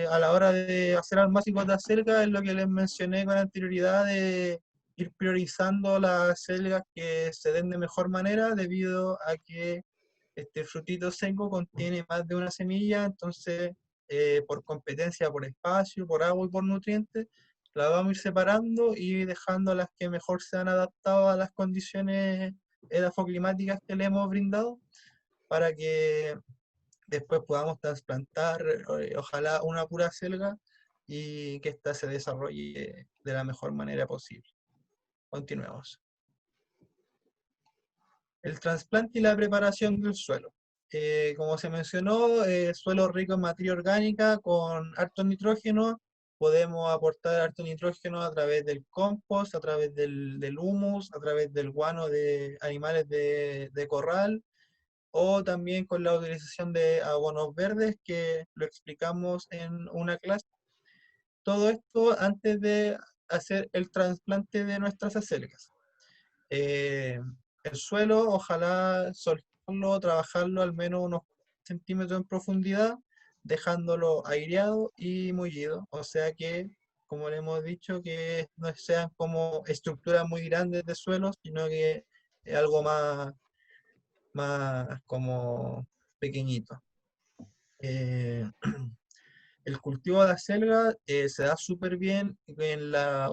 a la hora de hacer almácigos de acelga es lo que les mencioné con anterioridad, de ir priorizando las acelgas que se den de mejor manera, debido a que este frutito seco contiene más de una semilla. Entonces por competencia, por espacio, por agua y por nutrientes, las vamos a ir separando y dejando las que mejor se han adaptado a las condiciones edafoclimáticas que le hemos brindado, para que después podamos trasplantar, ojalá una pura selga, y que ésta se desarrolle de la mejor manera posible. Continuemos. El trasplante y la preparación del suelo. Como se mencionó, suelo rico en materia orgánica con harto nitrógeno. Podemos aportar harto nitrógeno a través del compost, a través del humus, a través del guano de animales de corral, o también con la utilización de abonos verdes, que lo explicamos en una clase. Todo esto antes de hacer el trasplante de nuestras acelgas. El suelo, ojalá soltarlo, trabajarlo al menos unos centímetros en profundidad, dejándolo aireado y mullido. O sea que, como le hemos dicho, que no sean como estructuras muy grandes de suelo, sino que algo más como pequeñito. El cultivo de acelga se da súper bien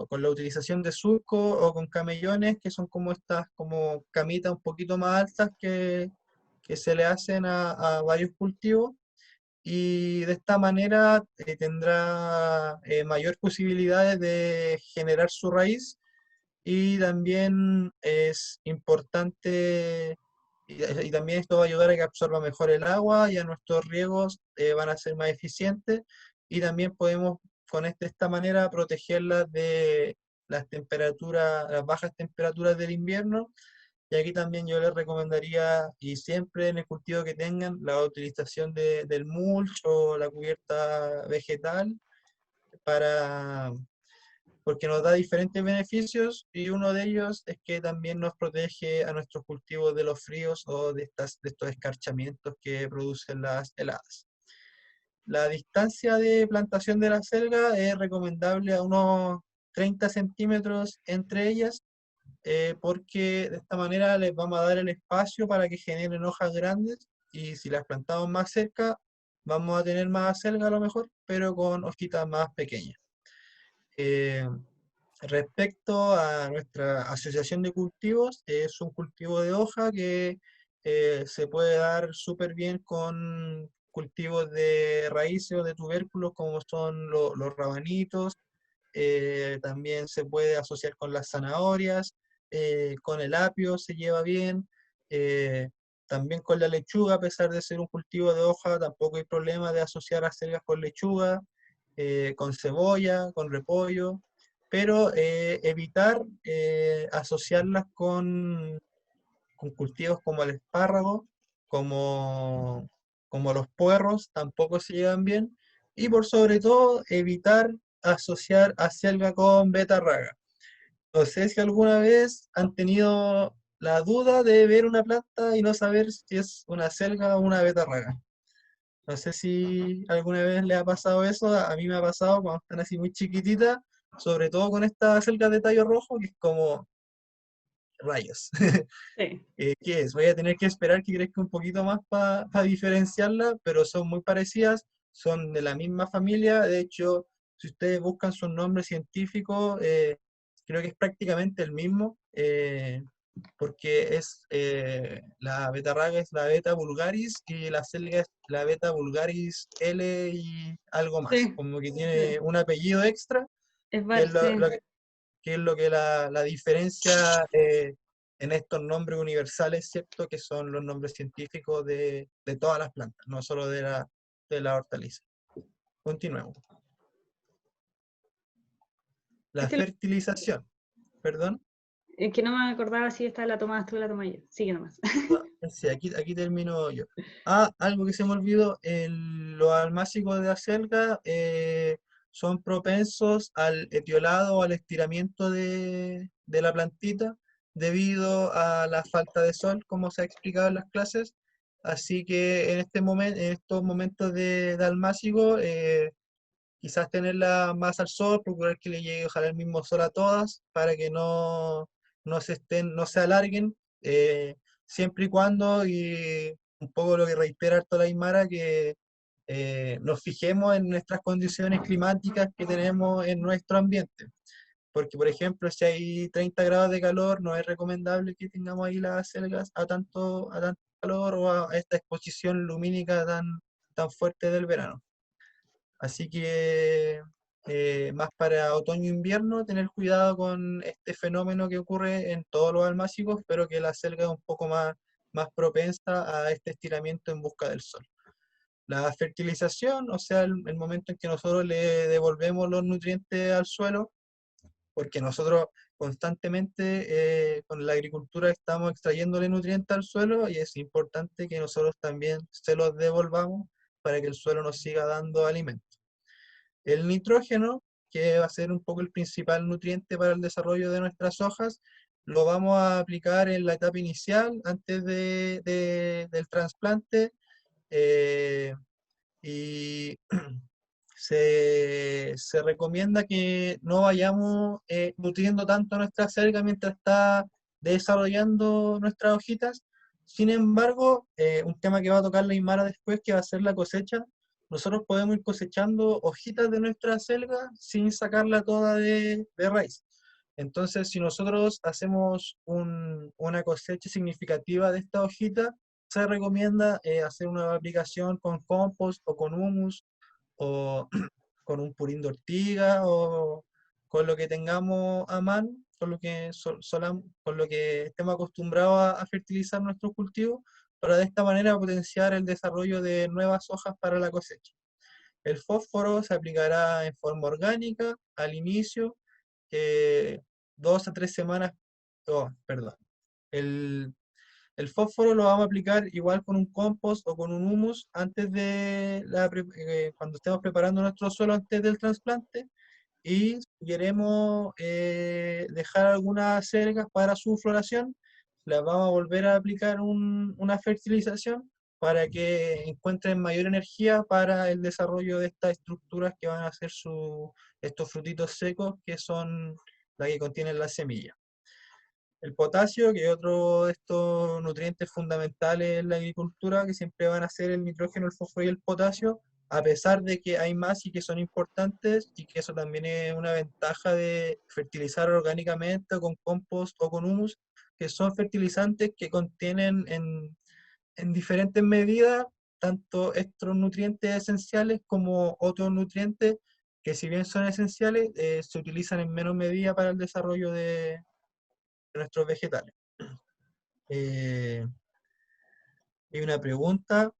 con la utilización de surco o con camellones, que son como estas como camitas un poquito más altas que se le hacen a varios cultivos, y de esta manera tendrá mayor posibilidades de generar su raíz. Y también es importante, y también esto va a ayudar a que absorba mejor el agua, y a nuestros riegos van a ser más eficientes, y también podemos de esta manera protegerlas de las bajas temperaturas del invierno, Y aquí también yo les recomendaría, y siempre en el cultivo que tengan, la utilización del mulch o la cubierta vegetal, para, porque nos da diferentes beneficios, y uno de ellos es que también nos protege a nuestros cultivos de los fríos o de estos escarchamientos que producen las heladas. La distancia de plantación de la selga es recomendable a unos 30 centímetros entre ellas, porque de esta manera les vamos a dar el espacio para que generen hojas grandes, y si las plantamos más cerca vamos a tener más selga a lo mejor, pero con hojitas más pequeñas. Eh, Respecto a nuestra asociación de cultivos, es un cultivo de hoja que se puede dar súper bien con cultivos de raíces o de tubérculos como son los rabanitos. También se puede asociar con las zanahorias, con el apio se lleva bien, eh, también con la lechuga. A pesar de ser un cultivo de hoja, tampoco hay problema de asociar acelgas con lechuga, con cebolla, con repollo, pero evitar asociarlas con cultivos como el espárrago, como, como los puerros, tampoco se llevan bien, y por sobre todo evitar asociar acelga con betarraga. No sé si alguna vez han tenido la duda de ver una planta y no saber si es una acelga o una betarraga. No sé si alguna vez le ha pasado eso. A mí me ha pasado cuando están así muy chiquititas, sobre todo con estas acelgas de tallo rojo, que es como rayos. Sí. ¿Qué es? Voy a tener que esperar que crezca un poquito más para diferenciarla, pero son muy parecidas, son de la misma familia. De hecho, si ustedes buscan su nombre científico, creo que es prácticamente el mismo, porque es la betarraga es la beta vulgaris y la selga es la beta vulgaris L y algo más, Sí, como que sí. tiene un apellido extra, que es Sí. que es lo que la diferencia en estos nombres universales, ¿cierto? Que son los nombres científicos de todas las plantas, no solo de la hortaliza. Continuemos. La Este lo- fertilización, perdón. es que no me acordaba si esta la tomabas tú o la tomaba yo. Sigue nomás. Sí, aquí termino yo. Algo que se me olvidó, los almácigos de acelga son propensos al etiolado o al estiramiento de la plantita debido a la falta de sol, como se ha explicado en las clases. Así que en en estos momentos de almácigo, quizás tenerla más al sol, procurar que le llegue ojalá el mismo sol a todas para que no se alarguen, siempre y cuando, y un poco lo que reitera harto la Aymara, que nos fijemos en nuestras condiciones climáticas que tenemos en nuestro ambiente. Porque, por ejemplo, si hay 30 grados de calor, no es recomendable que tengamos ahí las selgas a tanto calor o a esta exposición lumínica tan fuerte del verano. Así que más para otoño-invierno, tener cuidado con este fenómeno que ocurre en todos los almácigos, pero que la selga es un poco más propensa a este estiramiento en busca del sol. La fertilización, o sea, el momento en que nosotros le devolvemos los nutrientes al suelo, porque nosotros constantemente con la agricultura estamos extrayéndole nutrientes al suelo, y es importante que nosotros también se los devolvamos para que el suelo nos siga dando alimento. El nitrógeno, que va a ser un poco el principal nutriente para el desarrollo de nuestras hojas, lo vamos a aplicar en la etapa inicial, antes del trasplante, eh, y se recomienda que no vayamos nutriendo tanto nuestra selga mientras está desarrollando nuestras hojitas. Sin embargo, un tema que va a tocar la Aymara después, que va a ser la cosecha. Nosotros podemos ir cosechando hojitas de nuestra selga sin sacarla toda de raíz. Entonces, si nosotros hacemos una cosecha significativa de esta hojita, se recomienda hacer una aplicación con compost o con humus, o con un purín de ortiga, o con lo que tengamos a mano, con lo que estemos acostumbrados a fertilizar nuestros cultivos, para de esta manera potenciar el desarrollo de nuevas hojas para la cosecha. El fósforo se aplicará en forma orgánica al inicio, 2 a 3 semanas, perdón. El fósforo lo vamos a aplicar igual con un compost o con un humus antes de cuando estemos preparando nuestro suelo antes del trasplante. Y si queremos dejar algunas cercas para su floración, las vamos a volver a aplicar una fertilización para que encuentren mayor energía para el desarrollo de estas estructuras que van a ser estos frutitos secos que son las que contienen las semillas. El potasio, que es otro de estos nutrientes fundamentales en la agricultura, que siempre van a ser el nitrógeno, el fósforo y el potasio, a pesar de que hay más y que son importantes, y que eso también es una ventaja de fertilizar orgánicamente o con compost o con humus, que son fertilizantes que contienen en diferentes medidas tanto estos nutrientes esenciales como otros nutrientes que, si bien son esenciales, se utilizan en menos medida para el desarrollo de nuestros vegetales. Hay una pregunta: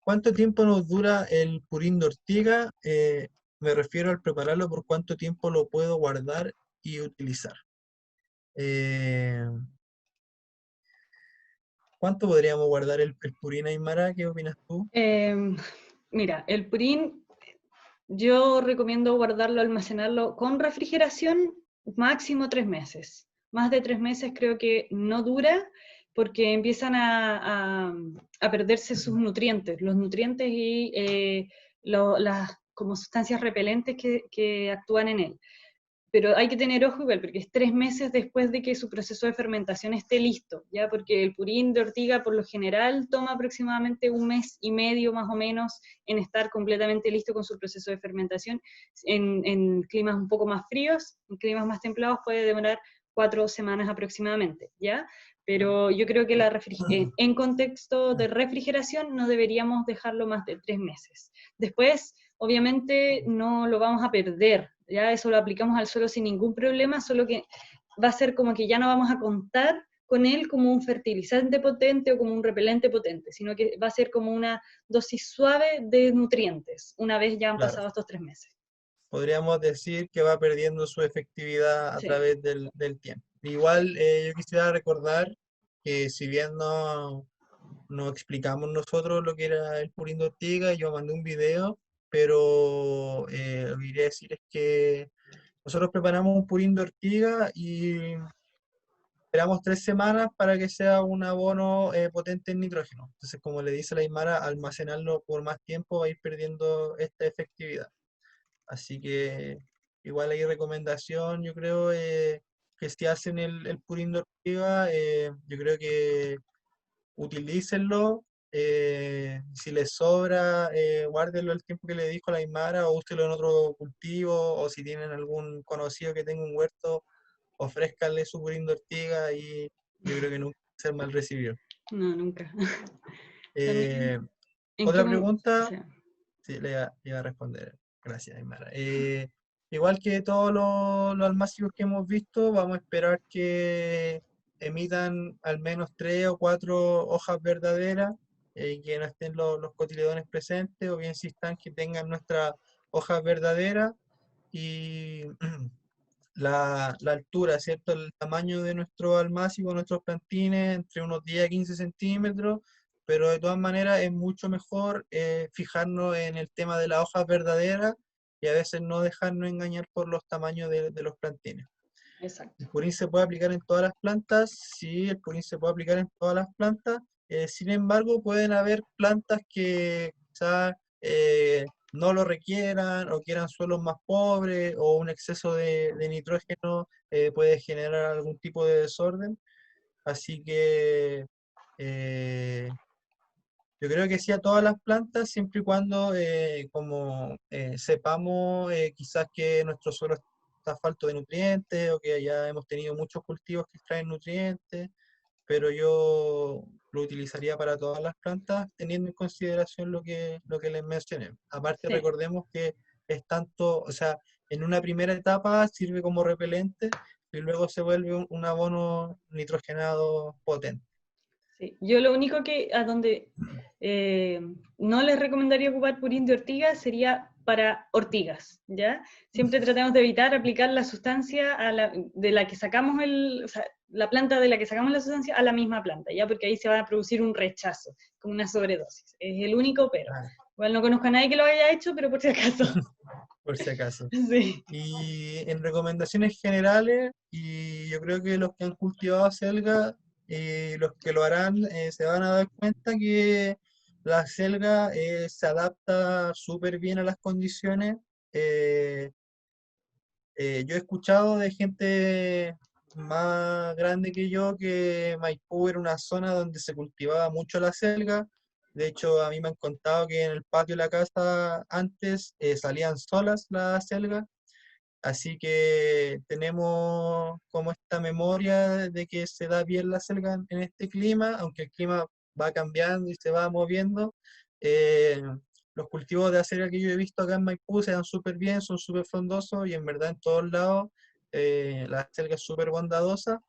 ¿cuánto tiempo nos dura el purín de ortiga? Me refiero al prepararlo, ¿por cuánto tiempo lo puedo guardar y utilizar? ¿Cuánto podríamos guardar el purín, Aymara? ¿Qué opinas tú? Mira, el purín yo recomiendo guardarlo, almacenarlo con refrigeración máximo 3 meses. Más de 3 meses creo que no dura, porque empiezan a perderse sus nutrientes, los nutrientes y las como sustancias repelentes que actúan en él. Pero hay que tener ojo igual, porque es 3 meses después de que su proceso de fermentación esté listo, ¿ya? Porque el purín de ortiga por lo general toma aproximadamente 1 mes y medio más o menos en estar completamente listo con su proceso de fermentación. En climas un poco más fríos, en climas más templados puede demorar 4 semanas aproximadamente, ¿ya? Pero yo creo que en contexto de refrigeración no deberíamos dejarlo más de 3 meses. Después, obviamente, no lo vamos a perder, ya eso lo aplicamos al suelo sin ningún problema, solo que va a ser como que ya no vamos a contar con él como un fertilizante potente o como un repelente potente, sino que va a ser como una dosis suave de nutrientes, una vez ya han pasado estos 3 meses. Podríamos decir que va perdiendo su efectividad a través del tiempo. Igual yo quisiera recordar que, si bien no explicamos nosotros lo que era el purín de ortiga, yo mandé un video, pero lo que quería decir es que nosotros preparamos un purín de ortiga y esperamos 3 semanas para que sea un abono potente en nitrógeno. Entonces, como le dice la Aymara, almacenarlo por más tiempo va a ir perdiendo esta efectividad. Así que igual hay recomendación, yo creo, que si hacen el purín de ortiga, yo creo que utilícenlo. Si les sobra, guárdenlo el tiempo que le dijo la Aymara, o úsenlo en otro cultivo, o si tienen algún conocido que tenga un huerto, ofrézcanle su purín de ortiga, y yo creo que nunca va a ser mal recibido. No, nunca. Otra pregunta, sí, le iba a responder. Gracias, Aymara. Igual que todos los almácigos que hemos visto, vamos a esperar que emitan al menos 3 o 4 hojas verdaderas, y que no estén los cotiledones presentes, o bien, si están, que tengan nuestras hojas verdaderas, y la altura, ¿cierto? El tamaño de nuestro almácigo, nuestros plantines, entre unos 10 a 15 centímetros, pero de todas maneras es mucho mejor fijarnos en el tema de las hojas verdaderas, y a veces no dejarnos engañar por los tamaños de los plantines. Exacto. ¿El purín se puede aplicar en todas las plantas? Sí, el purín se puede aplicar en todas las plantas. Sin embargo, pueden haber plantas que quizás no lo requieran, o quieran suelos más pobres, o un exceso de nitrógeno puede generar algún tipo de desorden. Así que yo creo que sí a todas las plantas, siempre y cuando sepamos quizás que nuestro suelo está falto de nutrientes, o que ya hemos tenido muchos cultivos que extraen nutrientes, pero yo lo utilizaría para todas las plantas, teniendo en consideración lo que les mencioné. Aparte, recordemos que es tanto, o sea, en una primera etapa sirve como repelente, y luego se vuelve un abono nitrogenado potente. Sí. Yo lo único que a donde no les recomendaría ocupar purín de ortiga sería para ortigas, ¿ya? Siempre tratamos de evitar aplicar la sustancia de la que sacamos o sea, la planta de la que sacamos la sustancia a la misma planta, ¿ya? Porque ahí se va a producir un rechazo, como una sobredosis. Es el único pero. Igual no conozco a nadie que lo haya hecho, pero por si acaso. Por si acaso. Sí. Y en recomendaciones generales, y yo creo que los que han cultivado selga y los que lo harán se van a dar cuenta que la selga se adapta súper bien a las condiciones. Yo he escuchado de gente más grande que yo que Maipú era una zona donde se cultivaba mucho la selga. De hecho, a mí me han contado que en el patio de la casa antes salían solas las selgas. Así que tenemos como esta memoria de que se da bien la selga en este clima, aunque el clima va cambiando y se va moviendo. eh, los cultivos de acelga que yo he visto acá en Maipú se dan súper bien, son súper frondosos y en verdad en todos lados la acelga es súper bondadosa.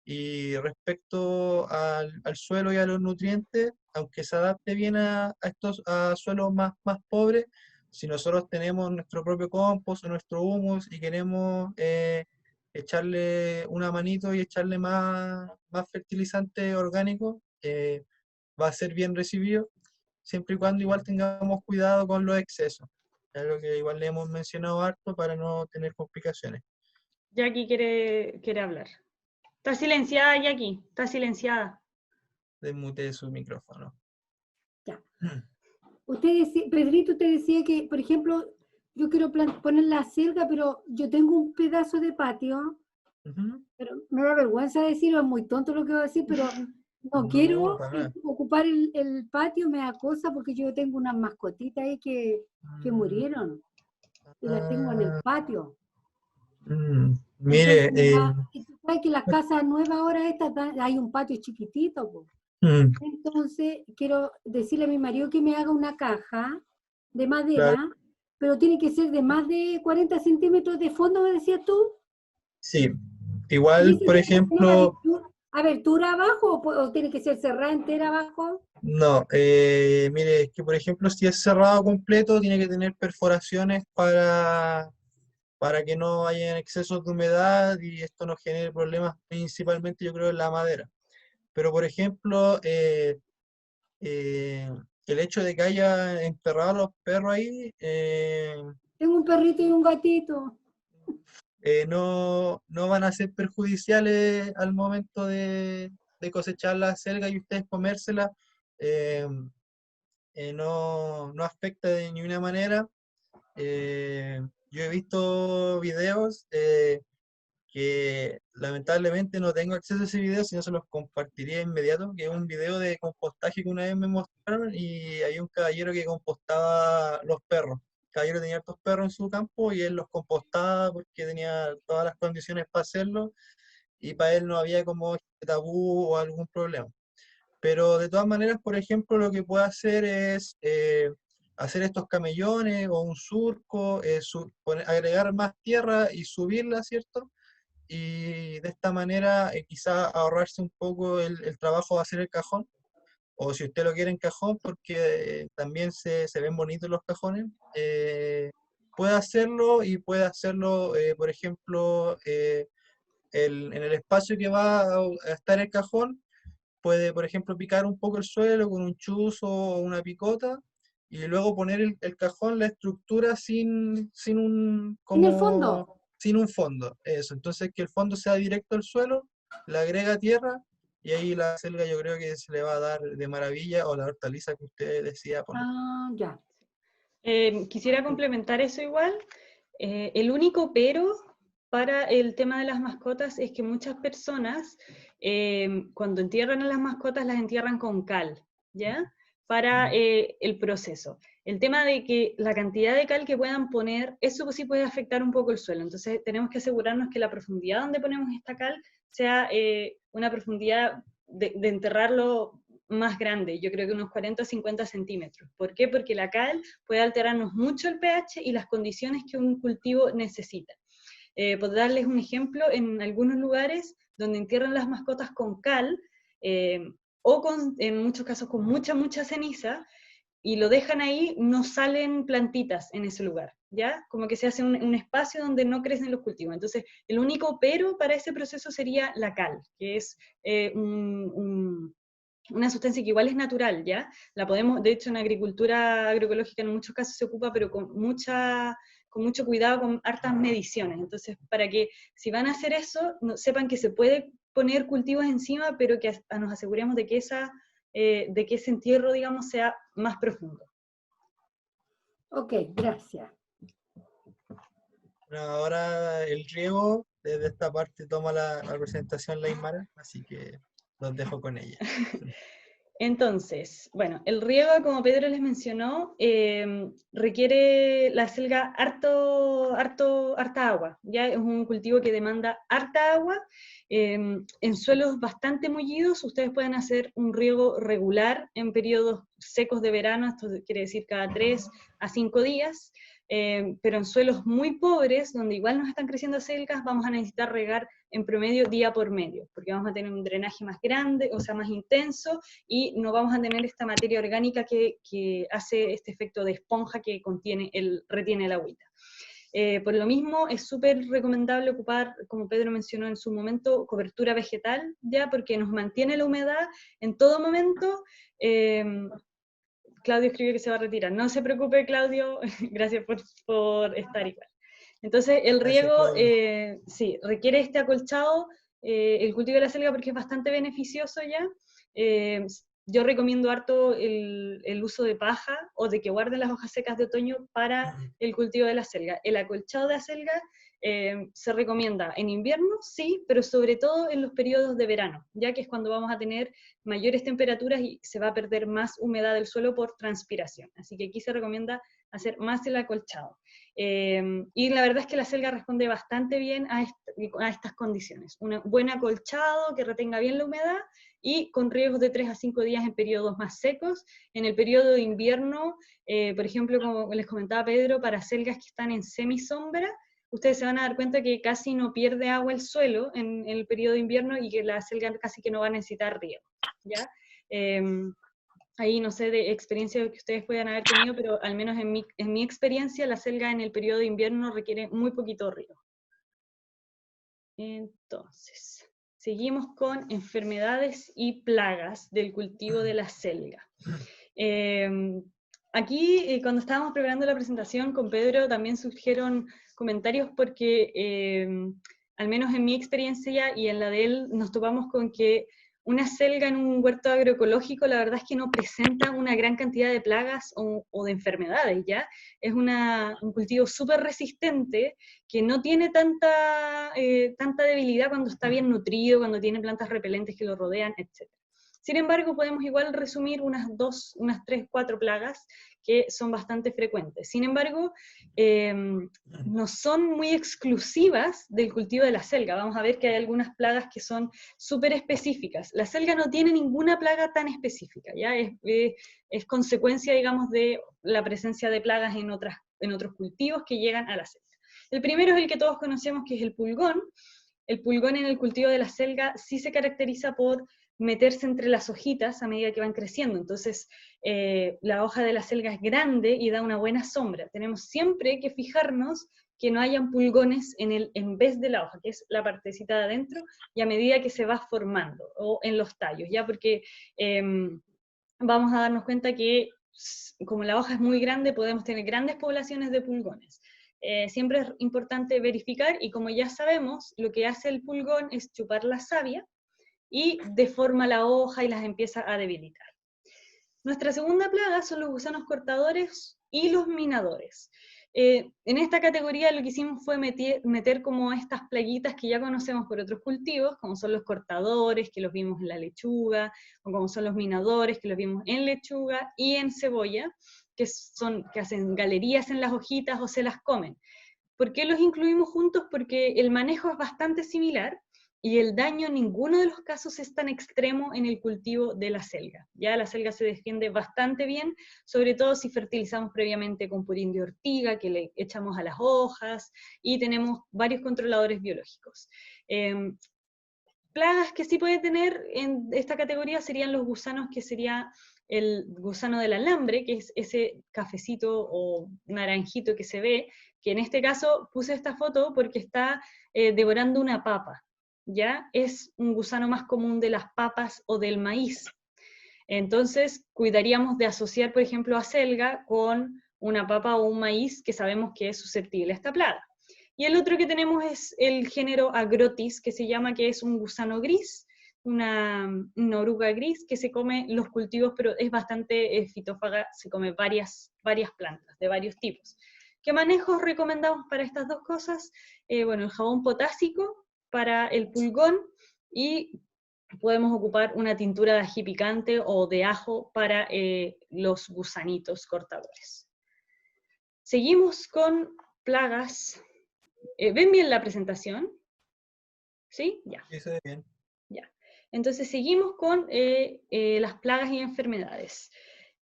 Y respecto al suelo y a los nutrientes, aunque se adapte bien a estos a suelos más pobres, si nosotros tenemos nuestro propio compost o nuestro humus y queremos echarle una manito y echarle más fertilizante orgánico, va a ser bien recibido, siempre y cuando igual tengamos cuidado con los excesos. Es algo que igual le hemos mencionado harto para no tener complicaciones. Jackie quiere hablar. Está silenciada, Jackie, está silenciada. Desmute su micrófono. Ya. Pedrito, usted decía que, por ejemplo, yo quiero poner la selga, pero yo tengo un pedazo de patio, pero me da vergüenza decirlo, es muy tonto lo que voy a decir, pero no quiero para nada. ocupar el patio, me da cosa porque yo tengo unas mascotitas ahí que murieron y las tengo en el patio. Mire, Y tú sabes que las casas nuevas ahora hay un patio chiquitito, po. Entonces quiero decirle a mi marido que me haga una caja de madera, claro, pero tiene que ser de más de 40 centímetros de fondo, me decías tú. sí. ¿Y Igual, eso por tiene que tener ejemplo, abertura abajo o tiene que ser cerrada entera abajo? no, mire, es que por ejemplo, si es cerrado completo, tiene que tener perforaciones para que no haya excesos de humedad y esto no genere problemas, principalmente yo creo en la madera. Pero por ejemplo, el hecho de que haya enterrado a los perros ahí, Tengo un perrito y un gatito. no van a ser perjudiciales al momento de cosechar la selga y ustedes comérsela. eh, no afecta de ninguna manera. Yo he visto videos que lamentablemente no tengo acceso a ese video, si no se los compartiría de inmediato, que es un video de compostaje que una vez me mostraron y hay un caballero que compostaba los perros. El caballero tenía hartos perros en su campo y él los compostaba porque tenía todas las condiciones para hacerlo y para él no había como este tabú o algún problema. Pero de todas maneras, por ejemplo, lo que puede hacer es hacer estos camellones o un surco, agregar más tierra y subirla, ¿cierto? Y de esta manera quizá ahorrarse un poco el trabajo de hacer el cajón, o si usted lo quiere en cajón, porque también se ven bonitos los cajones, puede hacerlo y puede hacerlo, por ejemplo, en el espacio que va a estar el cajón, puede, por ejemplo, picar un poco el suelo con un chuzo o una picota y luego poner el cajón, la estructura En el fondo. sin un fondo. Eso, entonces que el fondo sea directo al suelo, le agrega tierra y ahí la selga yo creo que se le va a dar de maravilla o la hortaliza que usted decida poner. Ah, ya. Quisiera complementar eso igual. El único pero para el tema de las mascotas es que muchas personas cuando entierran a las mascotas las entierran con cal, ¿ya? Para el proceso. El tema de que la cantidad de cal que puedan poner, eso sí puede afectar un poco el suelo. Entonces tenemos que asegurarnos que la profundidad donde ponemos esta cal sea una profundidad de enterrarlo más grande, yo creo que unos 40 o 50 centímetros. ¿Por qué? Porque la cal puede alterarnos mucho el pH y las condiciones que un cultivo necesita. Por darles un ejemplo, en algunos lugares donde entierran las mascotas con cal, o en muchos casos con mucha ceniza, y lo dejan ahí, no salen plantitas en ese lugar, ¿ya? Como que se hace un espacio donde no crecen los cultivos. Entonces, el único pero para ese proceso sería la cal, que es una sustancia que igual es natural, ¿ya? La podemos, de hecho, en agricultura agroecológica en muchos casos se ocupa, pero con mucho cuidado, con hartas mediciones. Entonces, para que si van a hacer eso, sepan que se puede poner cultivos encima, pero que nos aseguremos de que ese entierro, digamos, sea más profundo. Ok, gracias. Bueno, ahora el riego, desde esta parte toma la presentación la Aymara, así que los dejo con ella. Entonces, bueno, el riego, como Pedro les mencionó, requiere la selga harta agua, ya es un cultivo que demanda harta agua. En suelos bastante mullidos, ustedes pueden hacer un riego regular en periodos secos de verano, esto quiere decir cada 3 a 5 días, pero en suelos muy pobres, donde igual nos están creciendo selgas, vamos a necesitar regar en promedio día por medio, porque vamos a tener un drenaje más grande, o sea, más intenso, y no vamos a tener esta materia orgánica que hace este efecto de esponja que retiene el agüita. Por lo mismo, es súper recomendable ocupar, como Pedro mencionó en su momento, cobertura vegetal, ya, porque nos mantiene la humedad en todo momento. Claudio escribe que se va a retirar. No se preocupe, Claudio, gracias por estar igual. Entonces, el riego, sí, requiere este acolchado, el cultivo de la selga, porque es bastante beneficioso ya. Yo recomiendo harto el uso de paja, o de que guarden las hojas secas de otoño para el cultivo de la selga. El acolchado de la selga se recomienda en invierno, sí, pero sobre todo en los periodos de verano, ya que es cuando vamos a tener mayores temperaturas y se va a perder más humedad del suelo por transpiración. Así que aquí se recomienda hacer más el acolchado. Y la verdad es que la selga responde bastante bien a estas condiciones. Un buen acolchado que retenga bien la humedad y con riegos de 3 a 5 días en periodos más secos. En el periodo de invierno, por ejemplo, como les comentaba Pedro, para selgas que están en semisombra, ustedes se van a dar cuenta que casi no pierde agua el suelo en el periodo de invierno y que la selga casi que no va a necesitar riego, ¿ya? Ahí no sé de experiencia que ustedes puedan haber tenido, pero al menos en mi experiencia, la selga en el periodo de invierno requiere muy poquito riego. Entonces, seguimos con enfermedades y plagas del cultivo de la selga. Aquí, cuando estábamos preparando la presentación con Pedro, también surgieron comentarios porque, al menos en mi experiencia y en la de él, nos topamos con que una selga en un huerto agroecológico, la verdad es que no presenta una gran cantidad de plagas o de enfermedades, ¿ya? Es un cultivo súper resistente, que no tiene tanta debilidad cuando está bien nutrido, cuando tiene plantas repelentes que lo rodean, etc. Sin embargo, podemos igual resumir unas 3, 4 plagas que son bastante frecuentes. Sin embargo, no son muy exclusivas del cultivo de la selga. Vamos a ver que hay algunas plagas que son súper específicas. La selga no tiene ninguna plaga tan específica, ¿ya? Es consecuencia, digamos, de la presencia de plagas en otros cultivos que llegan a la selga. El primero es el que todos conocemos, que es el pulgón. El pulgón en el cultivo de la selga sí se caracteriza por meterse entre las hojitas a medida que van creciendo. Entonces, la hoja de la selga es grande y da una buena sombra. Tenemos siempre que fijarnos que no hayan pulgones en vez de la hoja, que es la partecita de adentro, y a medida que se va formando, o en los tallos, ¿ya? Porque vamos a darnos cuenta que, como la hoja es muy grande, podemos tener grandes poblaciones de pulgones. Siempre es importante verificar, y como ya sabemos, lo que hace el pulgón es chupar la savia, y deforma la hoja y las empieza a debilitar. Nuestra segunda plaga son los gusanos cortadores y los minadores. En esta categoría lo que hicimos fue meter como estas plaguitas que ya conocemos por otros cultivos, como son los cortadores, que los vimos en la lechuga, o como son los minadores, que los vimos en lechuga y en cebolla, que hacen galerías en las hojitas o se las comen. ¿Por qué los incluimos juntos? Porque el manejo es bastante similar, y el daño en ninguno de los casos es tan extremo en el cultivo de la selga. Ya la selga se defiende bastante bien, sobre todo si fertilizamos previamente con purín de ortiga, que le echamos a las hojas, y tenemos varios controladores biológicos. plagas que sí puede tener en esta categoría serían los gusanos, que sería el gusano del alambre, que es ese cafecito o naranjito que se ve, que en este caso puse esta foto porque está devorando una papa, ¿ya? Es un gusano más común de las papas o del maíz. Entonces, cuidaríamos de asociar, por ejemplo, acelga con una papa o un maíz que sabemos que es susceptible a esta plaga. Y el otro que tenemos es el género Agrotis, que se llama, que es un gusano gris, una oruga gris que se come los cultivos, pero es bastante fitófaga, se come varias plantas de varios tipos. ¿Qué manejos recomendamos para estas dos cosas? Bueno, el jabón potásico para el pulgón, y podemos ocupar una tintura de ají picante o de ajo para los gusanitos cortadores. Seguimos con plagas. ¿Ven bien la presentación? ¿Sí? Ya. Sí, se ve bien. Ya. Entonces seguimos con las plagas y enfermedades.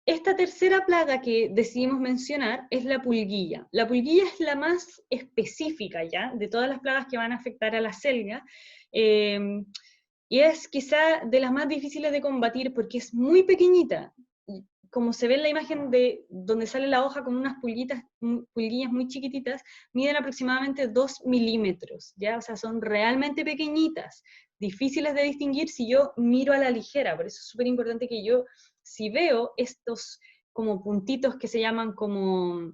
Esta tercera plaga que decidimos mencionar es la pulguilla. La pulguilla es la más específica ya de todas las plagas que van a afectar a la selga, y es quizá de las más difíciles de combatir porque es muy pequeñita. Como se ve en la imagen de donde sale la hoja con unas pulguillas muy chiquititas, miden aproximadamente 2 milímetros, ¿ya? O sea, son realmente pequeñitas, difíciles de distinguir si yo miro a la ligera. Por eso es súper importante que yo, si veo estos como puntitos que se llaman como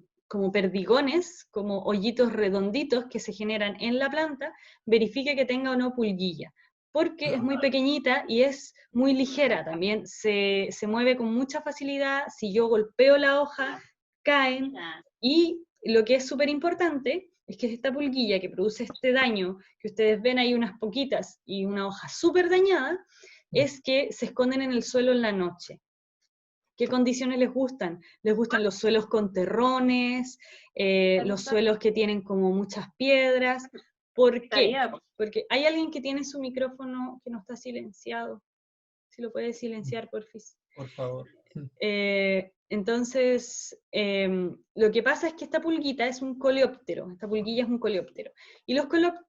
perdigones, como hoyitos redonditos que se generan en la planta, verifique que tenga o no pulguilla, porque es muy pequeñita y es muy ligera también, se mueve con mucha facilidad, si yo golpeo la hoja, caen, y lo que es súper importante es que esta pulguilla que produce este daño, que ustedes ven ahí unas poquitas y una hoja súper dañada, es que se esconden en el suelo en la noche. ¿Qué condiciones les gustan? Les gustan los suelos con terrones, los suelos que tienen como muchas piedras. ¿Por qué? Porque hay alguien que tiene su micrófono que no está silenciado. Si lo puede silenciar, porfis. Por favor. Entonces, lo que pasa es que esta pulguita es un coleóptero, esta pulguilla es un coleóptero. Y los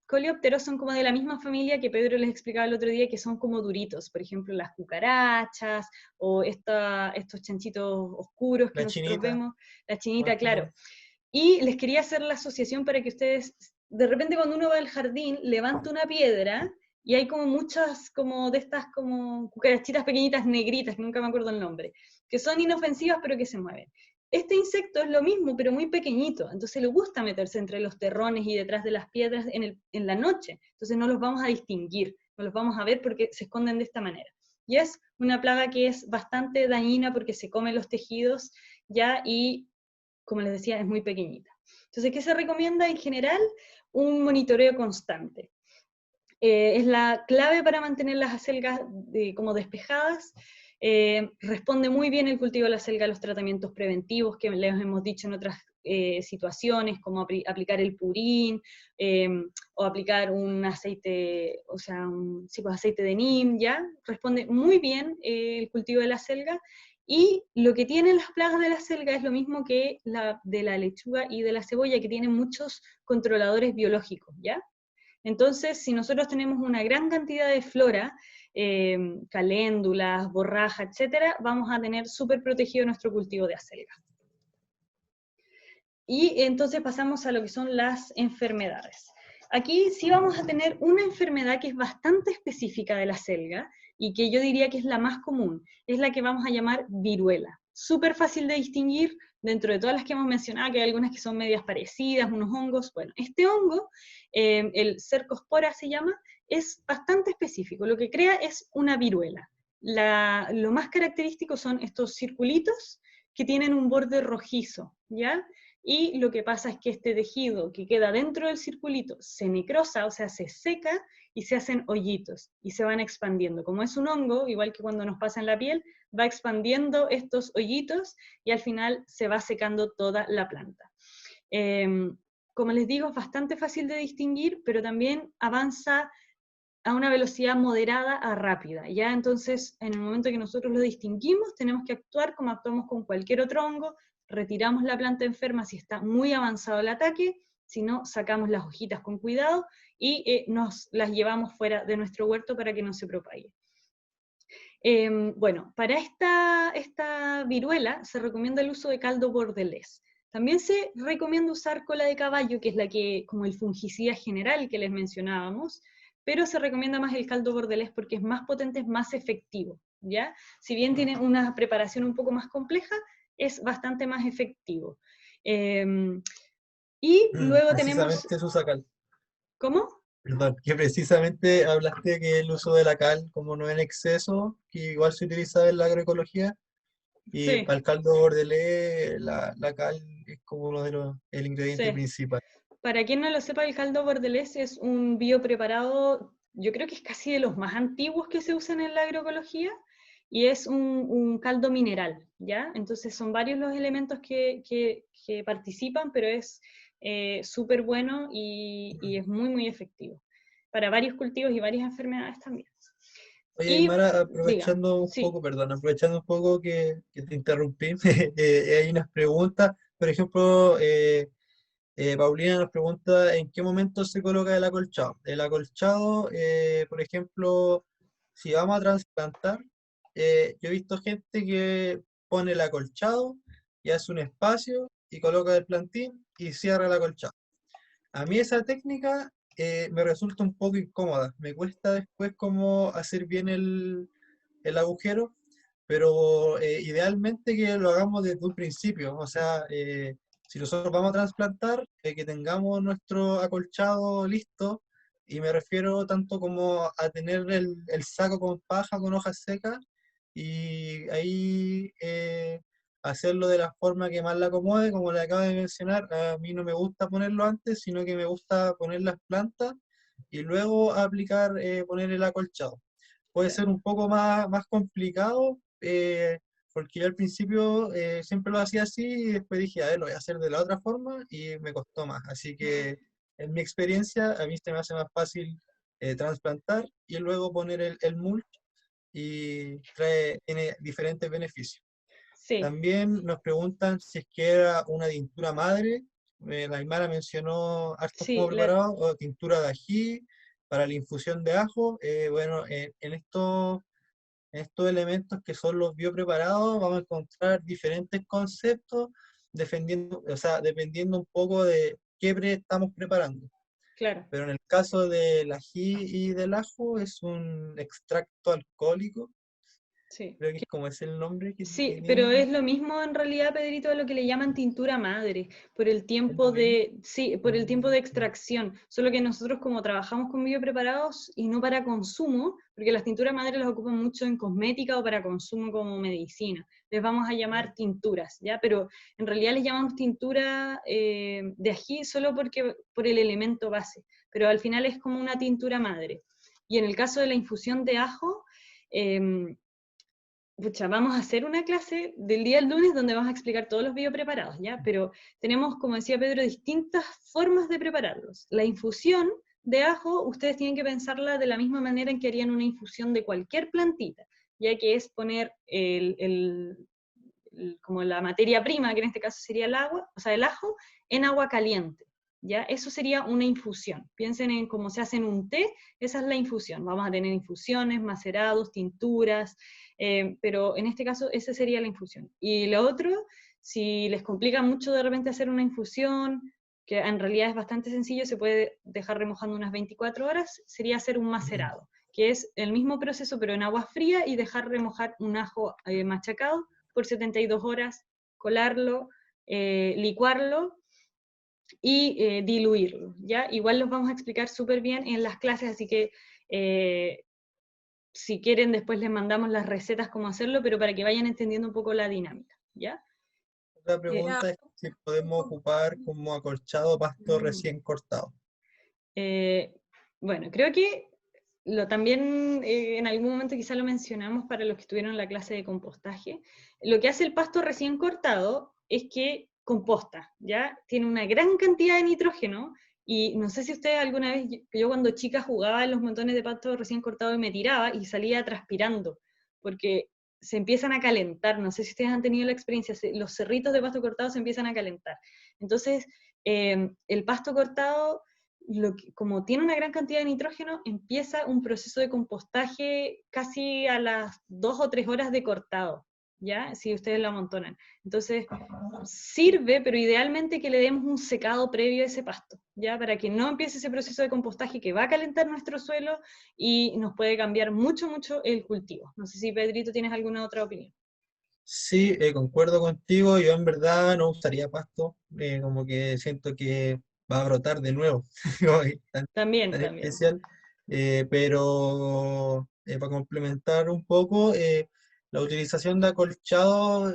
coleópteros son como de la misma familia que Pedro les explicaba el otro día, que son como duritos, por ejemplo, las cucarachas, o estos chanchitos oscuros que nosotros vemos, la chinita, claro. Y les quería hacer la asociación para que ustedes, de repente cuando uno va al jardín, levanta una piedra, y hay como muchas como de estas como cucarachitas pequeñitas negritas, que nunca me acuerdo el nombre, que son inofensivas pero que se mueven. Este insecto es lo mismo, pero muy pequeñito, entonces le gusta meterse entre los terrones y detrás de las piedras en la noche, entonces no los vamos a distinguir, no los vamos a ver porque se esconden de esta manera. Y es una plaga que es bastante dañina porque se come los tejidos ya, y como les decía, es muy pequeñita. Entonces, ¿qué se recomienda en general? Un monitoreo constante. Es la clave para mantener las acelgas como despejadas. Responde muy bien el cultivo de la acelga a los tratamientos preventivos que les hemos dicho en otras situaciones, como aplicar el purín, o aplicar un aceite, o sea, aceite de neem, ¿ya? Responde muy bien el cultivo de la acelga, y lo que tienen las plagas de la acelga es lo mismo que la de la lechuga y de la cebolla, que tienen muchos controladores biológicos, ¿ya? Entonces, si nosotros tenemos una gran cantidad de flora, caléndulas, borraja, etcétera, vamos a tener súper protegido nuestro cultivo de acelga. Y entonces pasamos a lo que son las enfermedades. Aquí sí vamos a tener una enfermedad que es bastante específica de la acelga, y que yo diría que es la más común, es la que vamos a llamar viruela. Súper fácil de distinguir, dentro de todas las que hemos mencionado, que hay algunas que son medias parecidas, unos hongos. Bueno, este hongo, el Cercospora se llama, es bastante específico, lo que crea es una viruela. Lo más característico son estos circulitos que tienen un borde rojizo, ¿ya? Y lo que pasa es que este tejido que queda dentro del circulito se necrosa, o sea, se seca, y se hacen hoyitos, y se van expandiendo. Como es un hongo, igual que cuando nos pasa en la piel, va expandiendo estos hoyitos, y al final se va secando toda la planta. Como les digo, es bastante fácil de distinguir, pero también avanza a una velocidad moderada a rápida, ¿ya? Entonces, en el momento que nosotros lo distinguimos, tenemos que actuar como actuamos con cualquier otro hongo, retiramos la planta enferma si está muy avanzado el ataque, sino sacamos las hojitas con cuidado y nos las llevamos fuera de nuestro huerto para que no se propague. Bueno, para esta viruela se recomienda el uso de caldo bordelés. También se recomienda usar cola de caballo, que es la que, como el fungicida general que les mencionábamos, pero se recomienda más el caldo bordelés porque es más potente, es más efectivo, ¿ya? Si bien tiene una preparación un poco más compleja, es bastante más efectivo. Y luego tenemos... Precisamente se usa cal. ¿Cómo? Perdón, que precisamente hablaste que el uso de la cal, como no en exceso, que igual se utiliza en la agroecología, y Sí, para el caldo bordelé la cal es como uno de el ingrediente sí. principal. Para quien no lo sepa, el caldo bordelés es un biopreparado, yo creo que es casi de los más antiguos que se usan en la agroecología, y es un caldo mineral, ¿ya? Entonces son varios los elementos que participan, pero es súper bueno y es muy, muy efectivo para varios cultivos y varias enfermedades también. Oye, Y, Aymara, diga, aprovechando un sí, poco, perdón, aprovechando un poco que te interrumpí, hay unas preguntas, por ejemplo, Paulina nos pregunta en qué momento se coloca el acolchado. El acolchado, por ejemplo, si vamos a trasplantar, yo he visto gente que pone el acolchado y hace un espacio y coloca el plantín y cierra el acolchado. A mí esa técnica me resulta un poco incómoda. Me cuesta después como hacer bien el agujero, pero idealmente que lo hagamos desde un principio. O sea, si nosotros vamos a trasplantar, que tengamos nuestro acolchado listo, y me refiero tanto como a tener el saco con paja, con hojas secas, y ahí hacerlo de la forma que más le acomode, como le acabo de mencionar. A mí no me gusta ponerlo antes, sino que me gusta poner las plantas y luego aplicar, poner el acolchado. Puede ser un poco más complicado, porque yo al principio siempre lo hacía así y después dije, a ver, lo voy a hacer de la otra forma y me costó más. Así que en mi experiencia a mí se me hace más fácil trasplantar y luego poner el mulch, y tiene diferentes beneficios. sí, También nos preguntan si es que era una tintura madre. La Aymara mencionó hartos como sí, preparados, o tintura de ají para la infusión de ajo. Bueno, en estos elementos que son los biopreparados vamos a encontrar diferentes conceptos o sea, dependiendo un poco de qué estamos preparando. claro. Pero en el caso del ají y del ajo es un extracto alcohólico, Sí. creo que es como es el nombre que Sí, pero tiene. es lo mismo en realidad, Pedrito, de lo que le llaman tintura madre, por el ¿Es tiempo lo mismo? de, sí, por el tiempo de extracción. Solo que nosotros como trabajamos con biopreparados y no para consumo, porque las tinturas madre las ocupan mucho en cosmética o para consumo como medicina, les vamos a llamar tinturas, ¿ya? Pero en realidad les llamamos tintura de ají solo por el elemento base, pero al final es como una tintura madre. Y en el caso de la infusión de ajo, pucha, vamos a hacer una clase del día del lunes donde vamos a explicar todos los biopreparados, ¿ya? Pero tenemos, como decía Pedro, distintas formas de prepararlos. La infusión de ajo, ustedes tienen que pensarla de la misma manera en que harían una infusión de cualquier plantita, ya que es poner como la materia prima, que en este caso sería el agua, o sea, el ajo, en agua caliente. ¿Ya? Eso sería una infusión. Piensen en cómo se hace en un té, esa es la infusión. Vamos a tener infusiones, macerados, tinturas, pero en este caso esa sería la infusión. Y lo otro, si les complica mucho de repente hacer una infusión, que en realidad es bastante sencillo, se puede dejar remojando unas 24 horas, sería hacer un macerado, que es el mismo proceso pero en agua fría y dejar remojar un ajo machacado por 72 horas, colarlo, licuarlo, y diluirlo, ¿ya? Igual los vamos a explicar súper bien en las clases, así que si quieren después les mandamos las recetas cómo hacerlo, pero para que vayan entendiendo un poco la dinámica, ¿ya? Otra pregunta es si podemos ocupar como acolchado pasto recién cortado. Bueno, creo que también en algún momento quizá lo mencionamos para los que estuvieron en la clase de compostaje. Lo que hace el pasto recién cortado es que composta, ¿ya? Tiene una gran cantidad de nitrógeno, y no sé si ustedes alguna vez, yo cuando chica jugaba en los montones de pasto recién cortado y me tiraba y salía transpirando, porque se empiezan a calentar, no sé si ustedes han tenido la experiencia, los cerritos de pasto cortado se empiezan a calentar. Entonces, el pasto cortado, como tiene una gran cantidad de nitrógeno, empieza un proceso de compostaje casi a las 2 o 3 horas de cortado, ¿ya? Si ustedes lo amontonan. Entonces, sirve, pero idealmente que le demos un secado previo a ese pasto, ¿ya? Para que no empiece ese proceso de compostaje que va a calentar nuestro suelo y nos puede cambiar mucho, mucho el cultivo. No sé si, Pedrito, tienes alguna otra opinión. Sí, concuerdo contigo, yo en verdad no usaría pasto, como que siento que va a brotar de nuevo, como que También, tan también. especial, pero para complementar un poco, la utilización de acolchado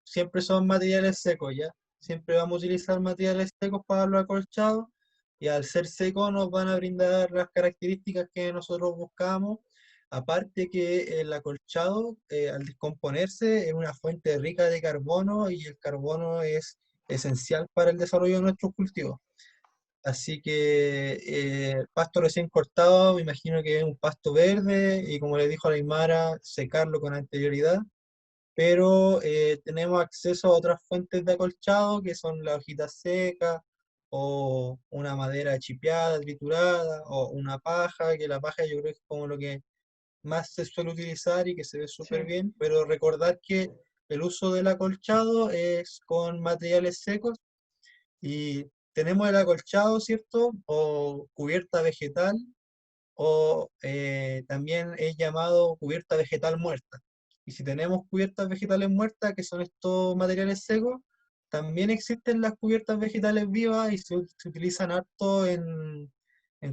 siempre son materiales secos, ¿ya? Siempre vamos a utilizar materiales secos para los acolchados y al ser secos nos van a brindar las características que nosotros buscamos. Aparte que el acolchado, al descomponerse, es una fuente rica de carbono y el carbono es esencial para el desarrollo de nuestros cultivos. Así que pasto recién cortado, me imagino que es un pasto verde y como le dijo a la Aymara, secarlo con anterioridad. Pero tenemos acceso a otras fuentes de acolchado que son las hojitas secas o una madera chipeada, triturada o una paja, que la paja yo creo que es como lo que más se suele utilizar y que se ve súper Sí. bien, pero recordar que el uso del acolchado es con materiales secos y tenemos el acolchado, ¿cierto? O cubierta vegetal, o también es llamado cubierta vegetal muerta. Y si tenemos cubiertas vegetales muertas, que son estos materiales secos, también existen las cubiertas vegetales vivas y se utilizan harto en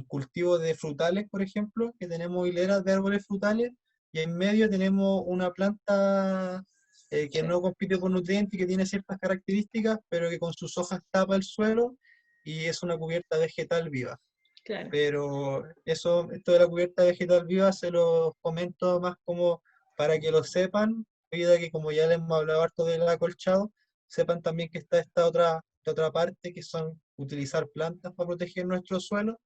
cultivos de frutales, por ejemplo, que tenemos hileras de árboles frutales y en medio tenemos una planta que no compite por nutrientes y que tiene ciertas características, pero que con sus hojas tapa el suelo y es una cubierta vegetal viva. Claro. Pero esto de la cubierta vegetal viva se los comento más como para que lo sepan, debido a que como ya les hemos hablado harto del acolchado, sepan también que está esta otra parte que son utilizar plantas para proteger nuestro suelo,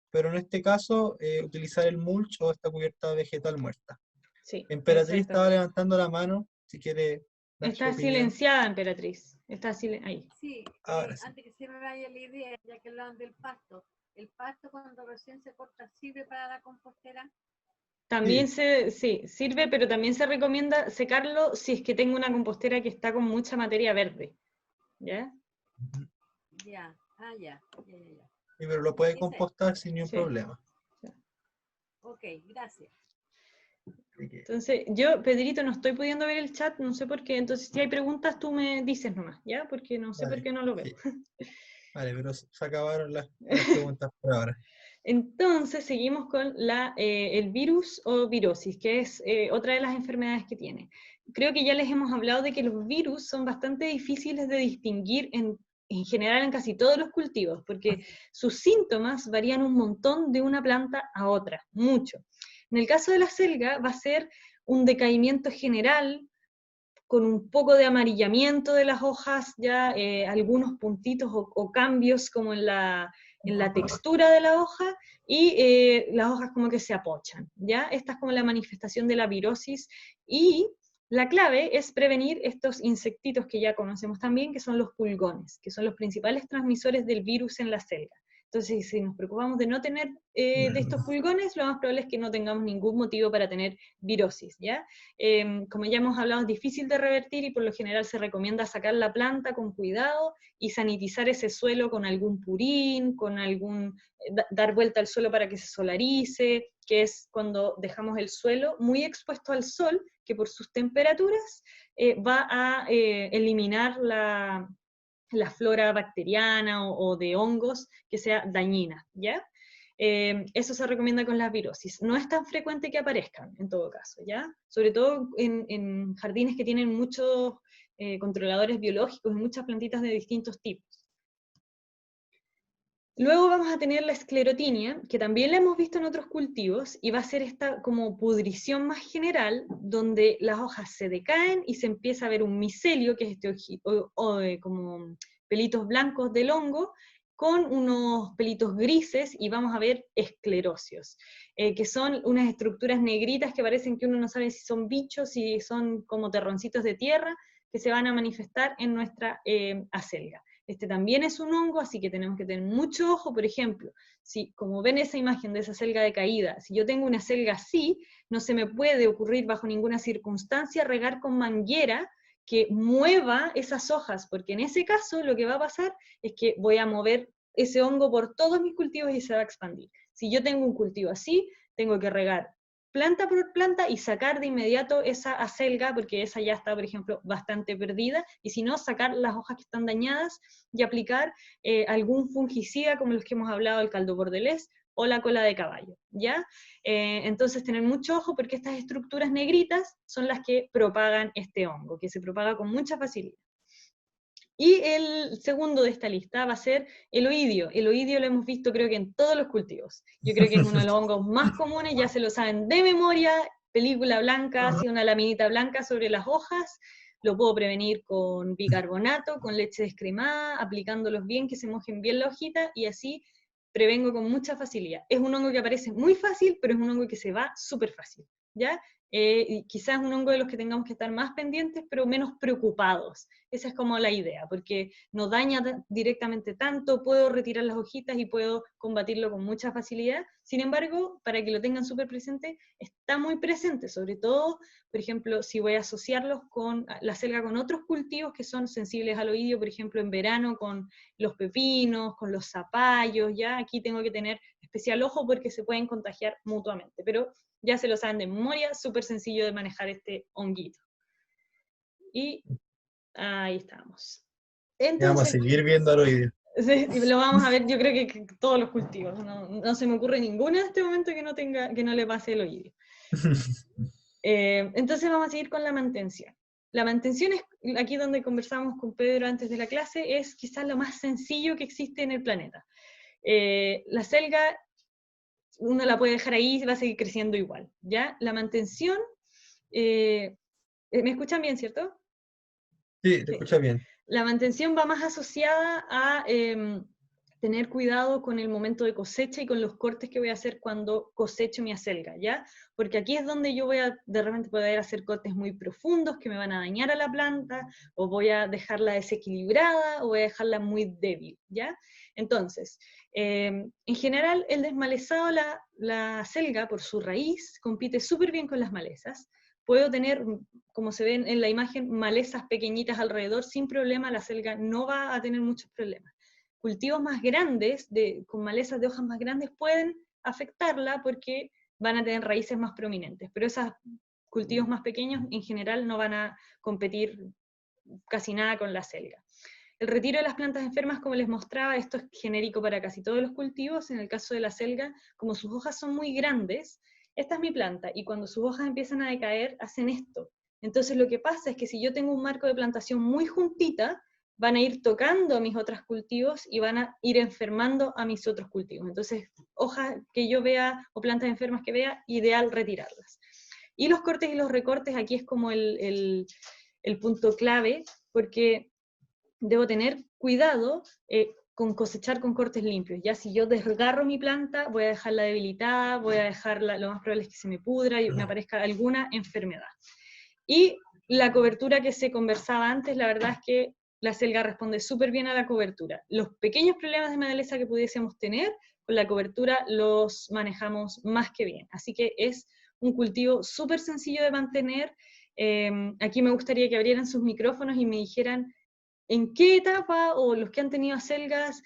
pero en este caso utilizar el mulch o esta cubierta vegetal muerta. Sí, Emperatriz exacto. estaba levantando la mano, si quiere dar su Está opinión. silenciada, Emperatriz. Está ahí. Sí, Ahora sí. antes que se me vaya la idea, ya que hablaban del pasto, el pasto cuando recién se corta sirve para la compostera. También Sí. sí, sirve, pero también se recomienda secarlo si es que tengo una compostera que está con mucha materia verde. ¿Ya? Ya, ya. Sí, pero lo puede Esa es. compostar sin ningún Sí. problema. Ok, gracias. Así que, Entonces, yo, Pedrito, no estoy pudiendo ver el chat, no sé por qué. Entonces, si hay preguntas, tú me dices nomás, ¿ya? Porque no sé por vale, qué no lo veo. sí. Vale, pero se acabaron las preguntas por ahora. Entonces, seguimos con el virus o virosis, que es otra de las enfermedades que tiene. Creo que ya les hemos hablado de que los virus son bastante difíciles de distinguir en general en casi todos los cultivos, porque sus síntomas varían un montón de una planta a otra, mucho. En el caso de la selga va a ser un decaimiento general, con un poco de amarillamiento de las hojas, ya algunos puntitos o cambios como en la textura de la hoja, y las hojas como que se apochan, ¿ya? Esta es como la manifestación de la virosis, y la clave es prevenir estos insectitos que ya conocemos también, que son los pulgones, que son los principales transmisores del virus en la selga. Entonces, si nos preocupamos de no tener de estos pulgones, lo más probable es que no tengamos ningún motivo para tener virosis, ¿ya? Como ya hemos hablado, es difícil de revertir y por lo general se recomienda sacar la planta con cuidado y sanitizar ese suelo con algún purín, con dar vuelta al suelo para que se solarice, que es cuando dejamos el suelo muy expuesto al sol, que por sus temperaturas va a eliminar la flora bacteriana o de hongos que sea dañina, ¿ya? Eso se recomienda con las virosis. No es tan frecuente que aparezcan, en todo caso, ¿ya? Sobre todo en jardines que tienen muchos controladores biológicos y muchas plantitas de distintos tipos. Luego vamos a tener la esclerotinia, que también la hemos visto en otros cultivos, y va a ser esta como pudrición más general, donde las hojas se decaen y se empieza a ver un micelio, que es este como pelitos blancos del hongo, con unos pelitos grises, y vamos a ver esclerosios, que son unas estructuras negritas que parecen que uno no sabe si son bichos, si son como terroncitos de tierra, que se van a manifestar en nuestra acelga. Este también es un hongo, así que tenemos que tener mucho ojo. Por ejemplo, si, como ven esa imagen de esa selga decaída, si yo tengo una selga así, no se me puede ocurrir bajo ninguna circunstancia regar con manguera que mueva esas hojas, porque en ese caso lo que va a pasar es que voy a mover ese hongo por todos mis cultivos y se va a expandir. Si yo tengo un cultivo así, tengo que regar planta por planta y sacar de inmediato esa acelga, porque esa ya está, por ejemplo, bastante perdida, y si no, sacar las hojas que están dañadas y aplicar algún fungicida, como los que hemos hablado, el caldo bordelés o la cola de caballo, ¿ya? Entonces tener mucho ojo porque estas estructuras negritas son las que propagan este hongo, que se propaga con mucha facilidad. Y el segundo de esta lista va a ser el oidio. El oidio lo hemos visto creo que en todos los cultivos. Yo creo que es uno de los hongos más comunes, ya se lo saben de memoria, película blanca, así una laminita blanca sobre las hojas, lo puedo prevenir con bicarbonato, con leche descremada, aplicándolos bien, que se mojen bien la hojita, y así prevengo con mucha facilidad. Es un hongo que aparece muy fácil, pero es un hongo que se va súper fácil, ¿ya? Y quizás un hongo de los que tengamos que estar más pendientes, pero menos preocupados. Esa es como la idea, porque no daña directamente tanto, puedo retirar las hojitas y puedo combatirlo con mucha facilidad. Sin embargo, para que lo tengan súper presente, está muy presente, sobre todo, por ejemplo, si voy a asociarlos con la selga con otros cultivos que son sensibles al oidio, por ejemplo, en verano con los pepinos, con los zapallos, ya aquí tengo que tener especial ojo porque se pueden contagiar mutuamente, pero ya se lo saben de memoria, súper sencillo de manejar este honguito. Y ahí estamos. Entonces, Vamos a seguir viendo al oído. sí, lo vamos a ver, yo creo que todos los cultivos. No se me ocurre ninguno en este momento que no le pase el oído. Entonces vamos a seguir con la mantención. La mantención es, aquí donde conversamos con Pedro antes de la clase, es quizás lo más sencillo que existe en el planeta. La selga, uno la puede dejar ahí y va a seguir creciendo igual, ¿ya? La mantención, ¿me escuchan bien, cierto? Sí, te escuchas bien. La mantención va más asociada a tener cuidado con el momento de cosecha y con los cortes que voy a hacer cuando cosecho mi acelga, ¿ya? Porque aquí es donde yo voy a de repente poder hacer cortes muy profundos que me van a dañar a la planta, o voy a dejarla desequilibrada, o voy a dejarla muy débil, ¿ya? Entonces, en general, el desmalezado, la acelga, por su raíz, compite súper bien con las malezas. Puedo tener, como se ven en la imagen, malezas pequeñitas alrededor, sin problema, la selga no va a tener muchos problemas. Cultivos más grandes, con malezas de hojas más grandes, pueden afectarla porque van a tener raíces más prominentes, pero esos cultivos más pequeños en general no van a competir casi nada con la selga. El retiro de las plantas enfermas, como les mostraba, esto es genérico para casi todos los cultivos. En el caso de la selga, como sus hojas son muy grandes, esta es mi planta, y cuando sus hojas empiezan a decaer, hacen esto. Entonces lo que pasa es que si yo tengo un marco de plantación muy juntita, van a ir tocando a mis otros cultivos y van a ir enfermando a mis otros cultivos. Entonces, hojas que yo vea o plantas enfermas que vea, ideal retirarlas. Y los cortes y los recortes, aquí es como el punto clave, porque debo tener cuidado con cosechar con cortes limpios. Ya si yo desgarro mi planta, voy a dejarla debilitada, voy a dejarla, lo más probable es que se me pudra y me aparezca alguna enfermedad. Y la cobertura que se conversaba antes, la verdad es que la selga responde súper bien a la cobertura. Los pequeños problemas de maleza que pudiésemos tener, con la cobertura los manejamos más que bien. Así que es un cultivo súper sencillo de mantener. Aquí me gustaría que abrieran sus micrófonos y me dijeran en qué etapa, o los que han tenido acelgas,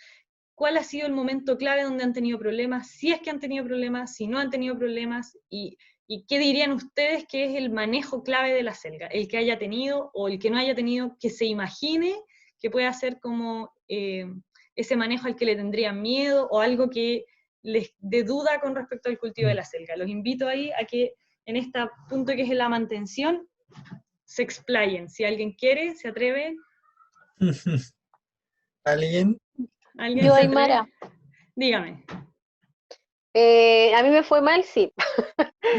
cuál ha sido el momento clave donde han tenido problemas, si es que han tenido problemas, si no han tenido problemas, y qué dirían ustedes que es el manejo clave de la acelga, el que haya tenido o el que no haya tenido, que se imagine que pueda ser como ese manejo al que le tendrían miedo, o algo que les dé duda con respecto al cultivo de la acelga. Los invito ahí a que en este punto que es la mantención, se explayen. Si alguien quiere, se atreve. ¿Alguien? ¿Alguien Yo, se Aymara. atreve? Dígame. A mí me fue mal, sí.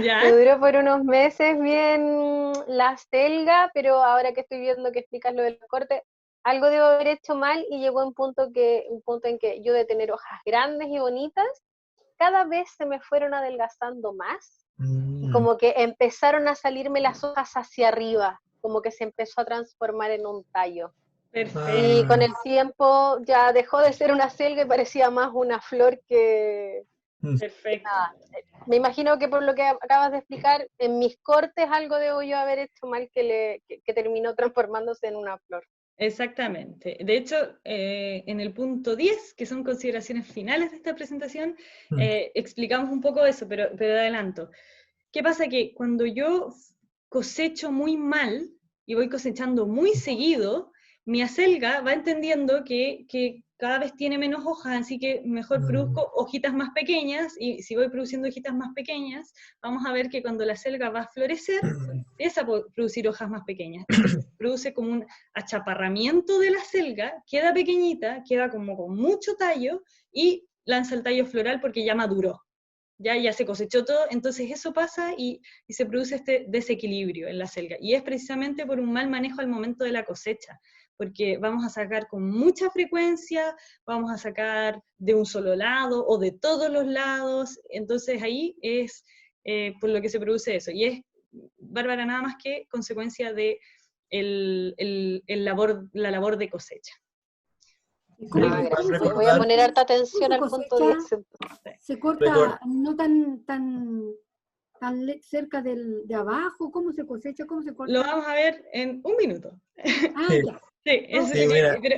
¿Ya? Me duró por unos meses bien la selga, pero ahora que estoy viendo que explicas lo del corte, algo debo haber hecho mal, y llegó un punto en que yo, de tener hojas grandes y bonitas, cada vez se me fueron adelgazando más, y como que empezaron a salirme las hojas hacia arriba, como que se empezó a transformar en un tallo. Perfecto. Y con el tiempo ya dejó de ser una selga y parecía más una flor que... Perfecto. nada. Me imagino que por lo que acabas de explicar, en mis cortes algo debo yo haber hecho mal que terminó transformándose en una flor. Exactamente. De hecho, en el punto 10, que son consideraciones finales de esta presentación, explicamos un poco eso, pero adelanto. ¿Qué pasa? Que cuando yo cosecho muy mal y voy cosechando muy seguido, mi acelga va entendiendo que cada vez tiene menos hojas, así que mejor produzco hojitas más pequeñas, y si voy produciendo hojitas más pequeñas, vamos a ver que cuando la acelga va a florecer, empieza a producir hojas más pequeñas. Entonces produce como un achaparramiento de la acelga, queda pequeñita, queda como con mucho tallo, y lanza el tallo floral porque ya maduró. Ya se cosechó todo, entonces eso pasa y se produce este desequilibrio en la selga. Y es precisamente por un mal manejo al momento de la cosecha, porque vamos a sacar con mucha frecuencia, vamos a sacar de un solo lado o de todos los lados, entonces ahí es por lo que se produce eso. Y es, Bárbara, nada más que consecuencia de la labor de cosecha. Gracias. Voy a poner harta atención al punto 10. ¿Se corta no tan cerca de abajo? ¿Cómo se cosecha? ¿Cómo se corta? Lo vamos a ver en un minuto. Ah, ya. Sí,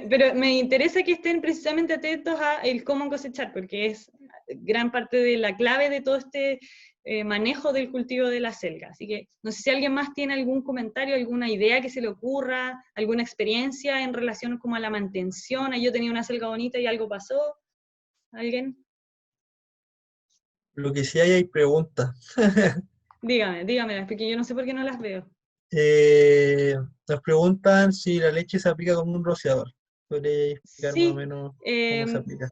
pero me interesa que estén precisamente atentos a el cómo cosechar, porque es gran parte de la clave de todo este manejo del cultivo de la selga. Así que no sé si alguien más tiene algún comentario, alguna idea que se le ocurra, alguna experiencia en relación como a la mantención. Yo tenía una selga bonita y algo pasó. ¿Alguien? Lo que sí hay preguntas. Dígamelas, porque yo no sé por qué no las veo. Nos preguntan si la leche se aplica como un rociador. ¿Podría explicar más o menos cómo se aplica?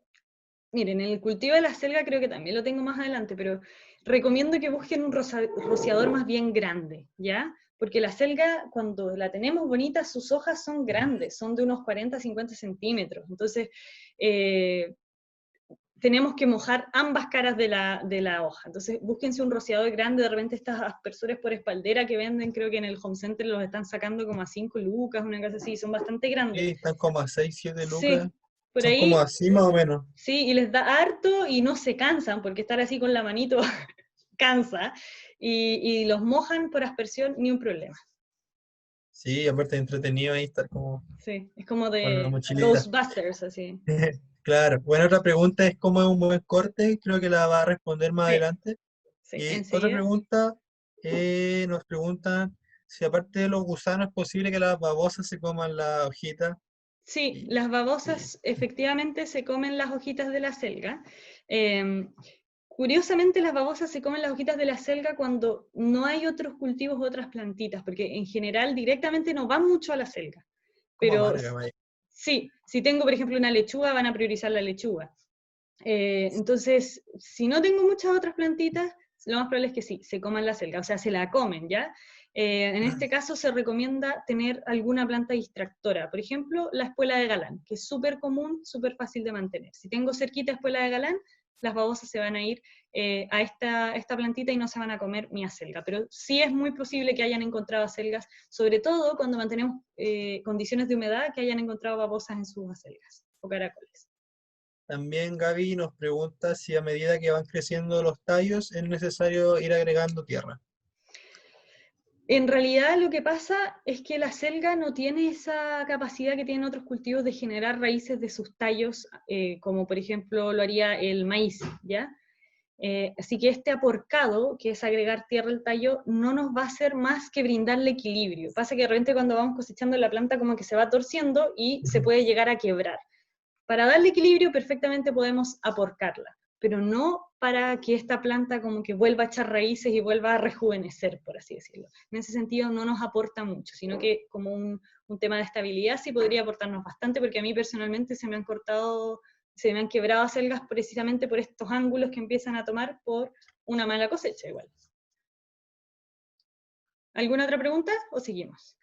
Miren, en el cultivo de la selga creo que también lo tengo más adelante, pero recomiendo que busquen un rociador más bien grande, ¿ya? Porque la selga, cuando la tenemos bonita, sus hojas son grandes, son de unos 40-50 centímetros. Entonces, tenemos que mojar ambas caras de la hoja. Entonces, búsquense un rociador grande, de repente estas aspersores por espaldera que venden, creo que en el Home Center los están sacando como a 5 lucas, una cosa así, son bastante grandes. Sí, están como a 6, 7 lucas. Sí, por son ahí, como así más o menos. Sí, y les da harto y no se cansan, porque estar así con la manito cansa, y los mojan por aspersión, ni un problema. Sí, aparte de entretenido ahí estar como... Sí, es como con la de mochilita. Ghostbusters, así. Claro. Bueno, otra pregunta es cómo es un buen corte, creo que la va a responder más adelante. Sí, Y enseguida. otra pregunta, nos preguntan si aparte de los gusanos es posible que las babosas se coman la hojita. Sí, las babosas efectivamente se comen las hojitas de la selga. Curiosamente, las babosas se comen las hojitas de la selga cuando no hay otros cultivos, otras plantitas, porque en general directamente no van mucho a la selga. Pero sí, si tengo, por ejemplo, una lechuga, van a priorizar la lechuga. Entonces, si no tengo muchas otras plantitas, lo más probable es que sí, se coman la selga, o sea, se la comen, ¿ya? En este caso se recomienda tener alguna planta distractora, por ejemplo, la espuela de galán, que es súper común, súper fácil de mantener. Si tengo cerquita espuela de galán, las babosas se van a ir a esta plantita y no se van a comer mi acelga, pero sí es muy posible que hayan encontrado acelgas, sobre todo cuando mantenemos condiciones de humedad, que hayan encontrado babosas en sus acelgas o caracoles. También Gaby nos pregunta si a medida que van creciendo los tallos es necesario ir agregando tierra. En realidad lo que pasa es que la selga no tiene esa capacidad que tienen otros cultivos de generar raíces de sus tallos, como por ejemplo lo haría el maíz, ¿ya? Así que este aporcado, que es agregar tierra al tallo, no nos va a hacer más que brindarle equilibrio. Pasa que de repente cuando vamos cosechando la planta como que se va torciendo y se puede llegar a quebrar. Para darle equilibrio perfectamente podemos aporcarla, pero no para que esta planta como que vuelva a echar raíces y vuelva a rejuvenecer, por así decirlo. En ese sentido no nos aporta mucho, sino que como un tema de estabilidad sí podría aportarnos bastante, porque a mí personalmente se me han quebrado acelgas precisamente por estos ángulos que empiezan a tomar por una mala cosecha igual. ¿Alguna otra pregunta o seguimos?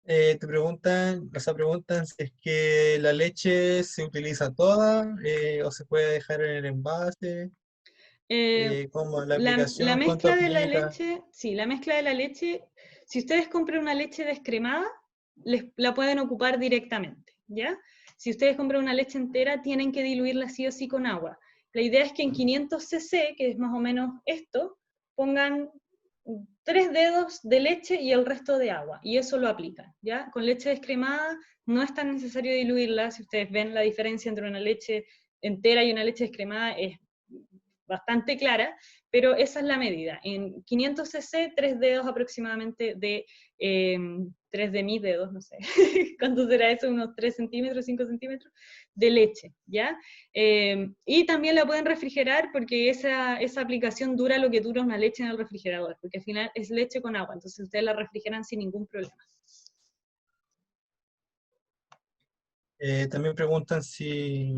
Te preguntan si es que la leche se utiliza toda o se puede dejar en el envase. ¿Cómo la aplicación? La ¿Cuánto mezcla de la aplica? leche, sí, la mezcla de la leche, si ustedes compran una leche descremada, la pueden ocupar directamente, ¿ya? Si ustedes compran una leche entera, tienen que diluirla sí o sí con agua. La idea es que en 500 cc, que es más o menos esto, pongan 3 dedos de leche y el resto de agua, y eso lo aplican, ¿ya? Con leche descremada no es tan necesario diluirla. Si ustedes ven la diferencia entre una leche entera y una leche descremada, es bastante clara, pero esa es la medida. En 500 cc, 3 dedos aproximadamente de, 3 de mis dedos, no sé, ¿cuánto será eso? Unos 3 centímetros, 5 centímetros de leche, ¿ya? Y también la pueden refrigerar porque esa aplicación dura lo que dura una leche en el refrigerador, porque al final es leche con agua, entonces ustedes la refrigeran sin ningún problema. También preguntan si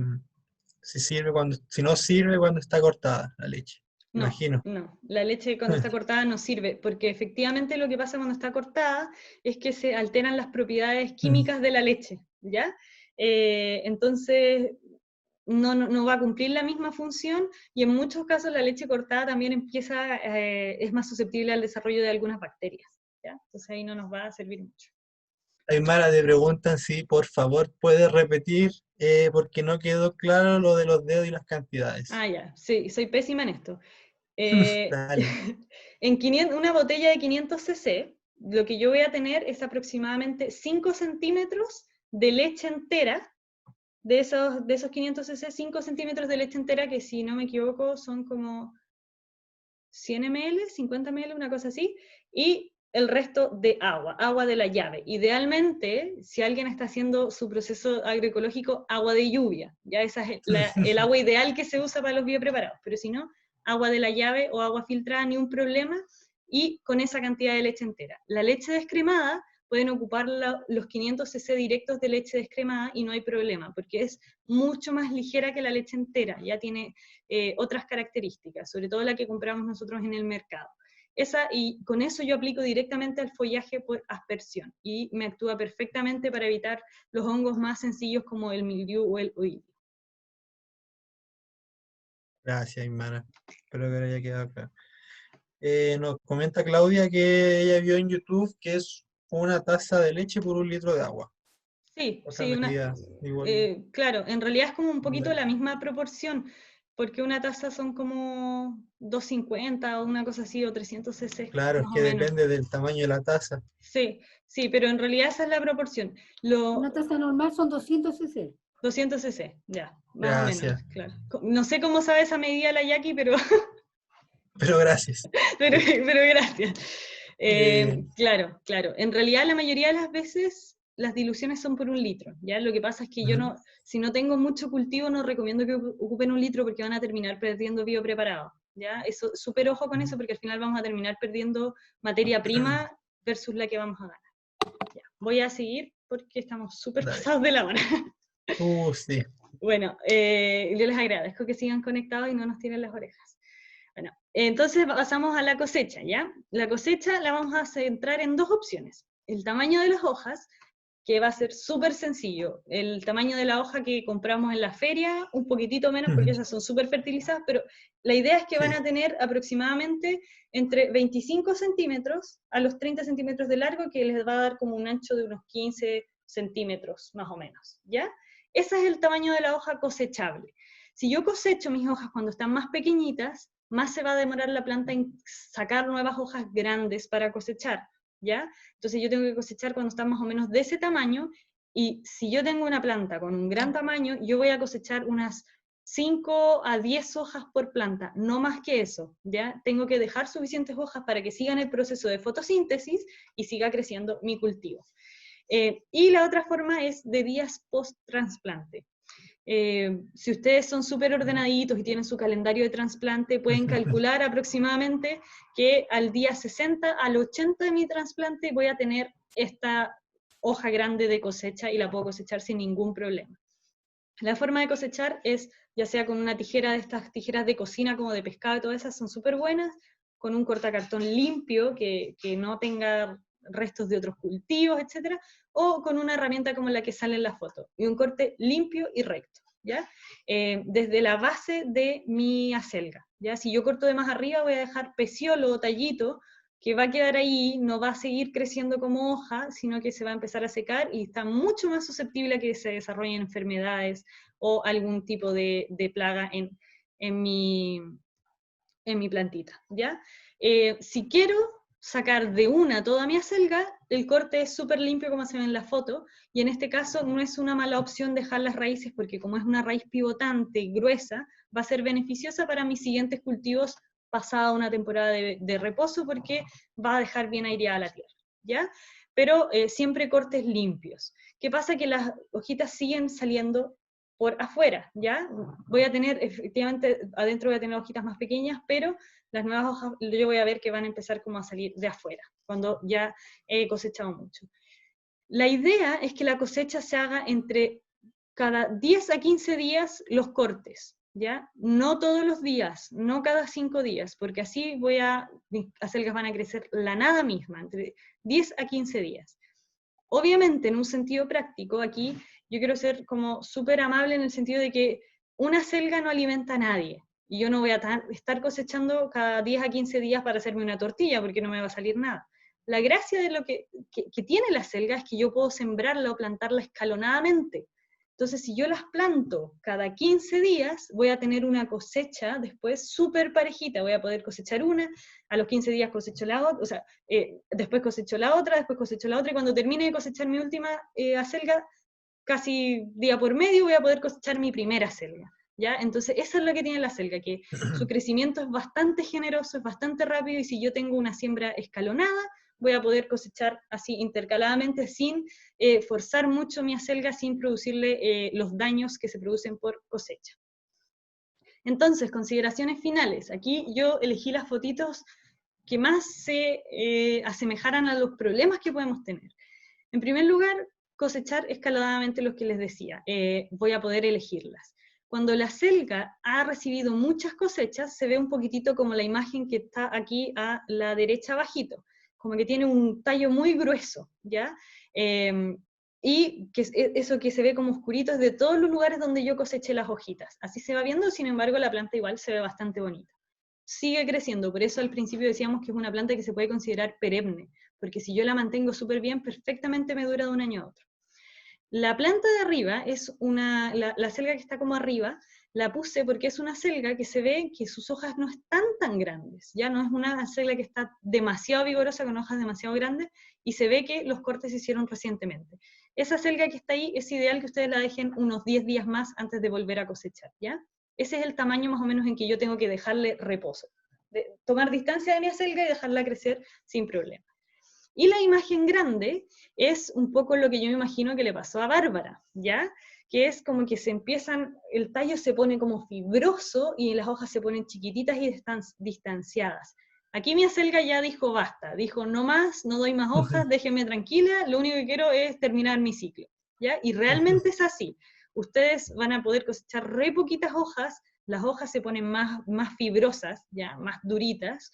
sirve si no sirve cuando está cortada la leche. No, Imagino. no, la leche cuando está cortada no sirve, porque efectivamente lo que pasa cuando está cortada es que se alteran las propiedades químicas de la leche, ¿ya? Entonces no va a cumplir la misma función, y en muchos casos la leche cortada también es más susceptible al desarrollo de algunas bacterias, ¿ya? Entonces ahí no nos va a servir mucho. Aymara, te preguntan si por favor puedes repetir porque no quedó claro lo de los dedos y las cantidades. Ah, ya, sí, soy pésima en esto. Dale. En una botella de 500 cc, lo que yo voy a tener es aproximadamente 5 centímetros de leche entera. De esos 500 cc, 5 centímetros de leche entera, que si no me equivoco son como 100 ml, 50 ml, una cosa así, y el resto de agua de la llave. Idealmente, si alguien está haciendo su proceso agroecológico, agua de lluvia, ya esa es el agua ideal que se usa para los biopreparados, pero si no, agua de la llave o agua filtrada, ni un problema, y con esa cantidad de leche entera. La leche descremada, pueden ocupar los 500 cc directos de leche descremada y no hay problema, porque es mucho más ligera que la leche entera, ya tiene otras características, sobre todo la que compramos nosotros en el mercado. Y con eso yo aplico directamente al follaje por aspersión, y me actúa perfectamente para evitar los hongos más sencillos como el mildiu o el oidio. Gracias, Aymara. Espero que haya quedado claro. Nos comenta Claudia que ella vio en YouTube que es una taza de leche por 1 litro de agua. Sí, Otra sí, medida igual. claro, en realidad es como un poquito Vale. la misma proporción, porque una taza son como 250 o una cosa así, o 300 cc, Claro, es más que o menos. depende del tamaño de la taza. Sí, sí, pero en realidad esa es la proporción. Una taza normal son 200 cc. 200 cc, ya, más o menos, Gracias. claro. No sé cómo sabe esa medida la Jackie, pero, Pero gracias. pero gracias. Eh, Claro, claro. En realidad la mayoría de las veces las diluciones son por 1 litro, ¿ya? Lo que pasa es que yo no, si no tengo mucho cultivo, no recomiendo que ocupen 1 litro porque van a terminar perdiendo biopreparado, ¿ya? Eso, súper ojo con eso porque al final vamos a terminar perdiendo materia prima versus la que vamos a ganar. Ya, voy a seguir porque estamos súper Dale. pasados de la hora. Sí. Bueno, yo les agradezco que sigan conectados y no nos tiren las orejas. Bueno, entonces pasamos a la cosecha, ¿ya? La cosecha la vamos a centrar en 2 opciones. El tamaño de las hojas, que va a ser súper sencillo. El tamaño de la hoja que compramos en la feria, un poquitito menos porque esas son súper fertilizadas, pero la idea es que van a tener aproximadamente entre 25 centímetros a los 30 centímetros de largo, que les va a dar como un ancho de unos 15 centímetros más o menos, ¿ya? Ese es el tamaño de la hoja cosechable. Si yo cosecho mis hojas cuando están más pequeñitas, más se va a demorar la planta en sacar nuevas hojas grandes para cosechar, ¿ya? Entonces yo tengo que cosechar cuando están más o menos de ese tamaño, y si yo tengo una planta con un gran tamaño, yo voy a cosechar unas 5 a 10 hojas por planta, no más que eso, ¿ya? Tengo que dejar suficientes hojas para que sigan el proceso de fotosíntesis y siga creciendo mi cultivo. Y la otra forma es de días post-trasplante. Si ustedes son súper ordenaditos y tienen su calendario de trasplante, pueden calcular aproximadamente que al día 60 al 80 de mi trasplante voy a tener esta hoja grande de cosecha y la puedo cosechar sin ningún problema. La forma de cosechar es ya sea con una tijera de estas tijeras de cocina como de pescado y todas esas son súper buenas, con un cortacartón limpio que no tenga restos de otros cultivos, etcétera, o con una herramienta como la que sale en la foto, y un corte limpio y recto, ¿ya? Desde la base de mi acelga, ¿ya? Si yo corto de más arriba voy a dejar peciolo o tallito que va a quedar ahí, no va a seguir creciendo como hoja, sino que se va a empezar a secar y está mucho más susceptible a que se desarrollen enfermedades o algún tipo de plaga en mi plantita, ¿ya? Si quiero sacar de una toda mi acelga, el corte es súper limpio como se ve en la foto, y en este caso no es una mala opción dejar las raíces, porque como es una raíz pivotante, gruesa, va a ser beneficiosa para mis siguientes cultivos pasada una temporada de reposo, porque va a dejar bien aireada la tierra, ¿ya? Pero siempre cortes limpios. ¿Qué pasa? Que las hojitas siguen saliendo por afuera, ¿ya? Voy a tener, efectivamente, adentro voy a tener hojitas más pequeñas, pero las nuevas hojas yo voy a ver que van a empezar como a salir de afuera, cuando ya he cosechado mucho. La idea es que la cosecha se haga entre cada 10 a 15 días los cortes, ¿ya? No todos los días, no cada 5 días, porque así mis acelgas van a crecer la nada misma, entre 10 a 15 días. Obviamente, en un sentido práctico, aquí yo quiero ser como súper amable en el sentido de que una acelga no alimenta a nadie, y yo no voy a estar cosechando cada 10 a 15 días para hacerme una tortilla, porque no me va a salir nada. La gracia de lo que tiene la acelga es que yo puedo sembrarla o plantarla escalonadamente. Entonces, si yo las planto cada 15 días, voy a tener una cosecha después súper parejita. Voy a poder cosechar una, a los 15 días cosecho la otra, o sea, después cosecho la otra, después cosecho la otra, y cuando termine de cosechar mi última acelga, casi día por medio voy a poder cosechar mi primera acelga, ¿ya? Entonces, eso es lo que tiene la acelga, que su crecimiento es bastante generoso, es bastante rápido, y si yo tengo una siembra escalonada, voy a poder cosechar así intercaladamente sin forzar mucho mi acelga, sin producirle los daños que se producen por cosecha. Entonces, consideraciones finales. Aquí yo elegí las fotitos que más se asemejaran a los problemas que podemos tener. En primer lugar, cosechar escalonadamente los que les decía. Voy a poder elegirlas. Cuando la acelga ha recibido muchas cosechas, se ve un poquitito como la imagen que está aquí a la derecha abajito, como que tiene un tallo muy grueso, ¿ya? Y que eso que se ve como oscurito es de todos los lugares donde yo coseché las hojitas. Así se va viendo, sin embargo la planta igual se ve bastante bonita. Sigue creciendo, por eso al principio decíamos que es una planta que se puede considerar perenne, porque si yo la mantengo súper bien, perfectamente me dura de un año a otro. La planta de arriba es la selga que está como arriba, la puse porque es una selga que se ve que sus hojas no están tan grandes, ya no es una selga que está demasiado vigorosa con hojas demasiado grandes, y se ve que los cortes se hicieron recientemente. Esa selga que está ahí es ideal que ustedes la dejen unos 10 días más antes de volver a cosechar, ¿ya? Ese es el tamaño más o menos en que yo tengo que dejarle reposo. Tomar distancia de mi acelga y dejarla crecer sin problema. Y la imagen grande es un poco lo que yo me imagino que le pasó a Bárbara, ¿ya? Que es como que el tallo se pone como fibroso y las hojas se ponen chiquititas y están distanciadas. Aquí mi acelga ya dijo basta, dijo no más, no doy más hojas, déjenme tranquila, lo único que quiero es terminar mi ciclo, ¿ya? Y realmente es así. Ustedes van a poder cosechar re poquitas hojas, las hojas se ponen más fibrosas, ya, más duritas,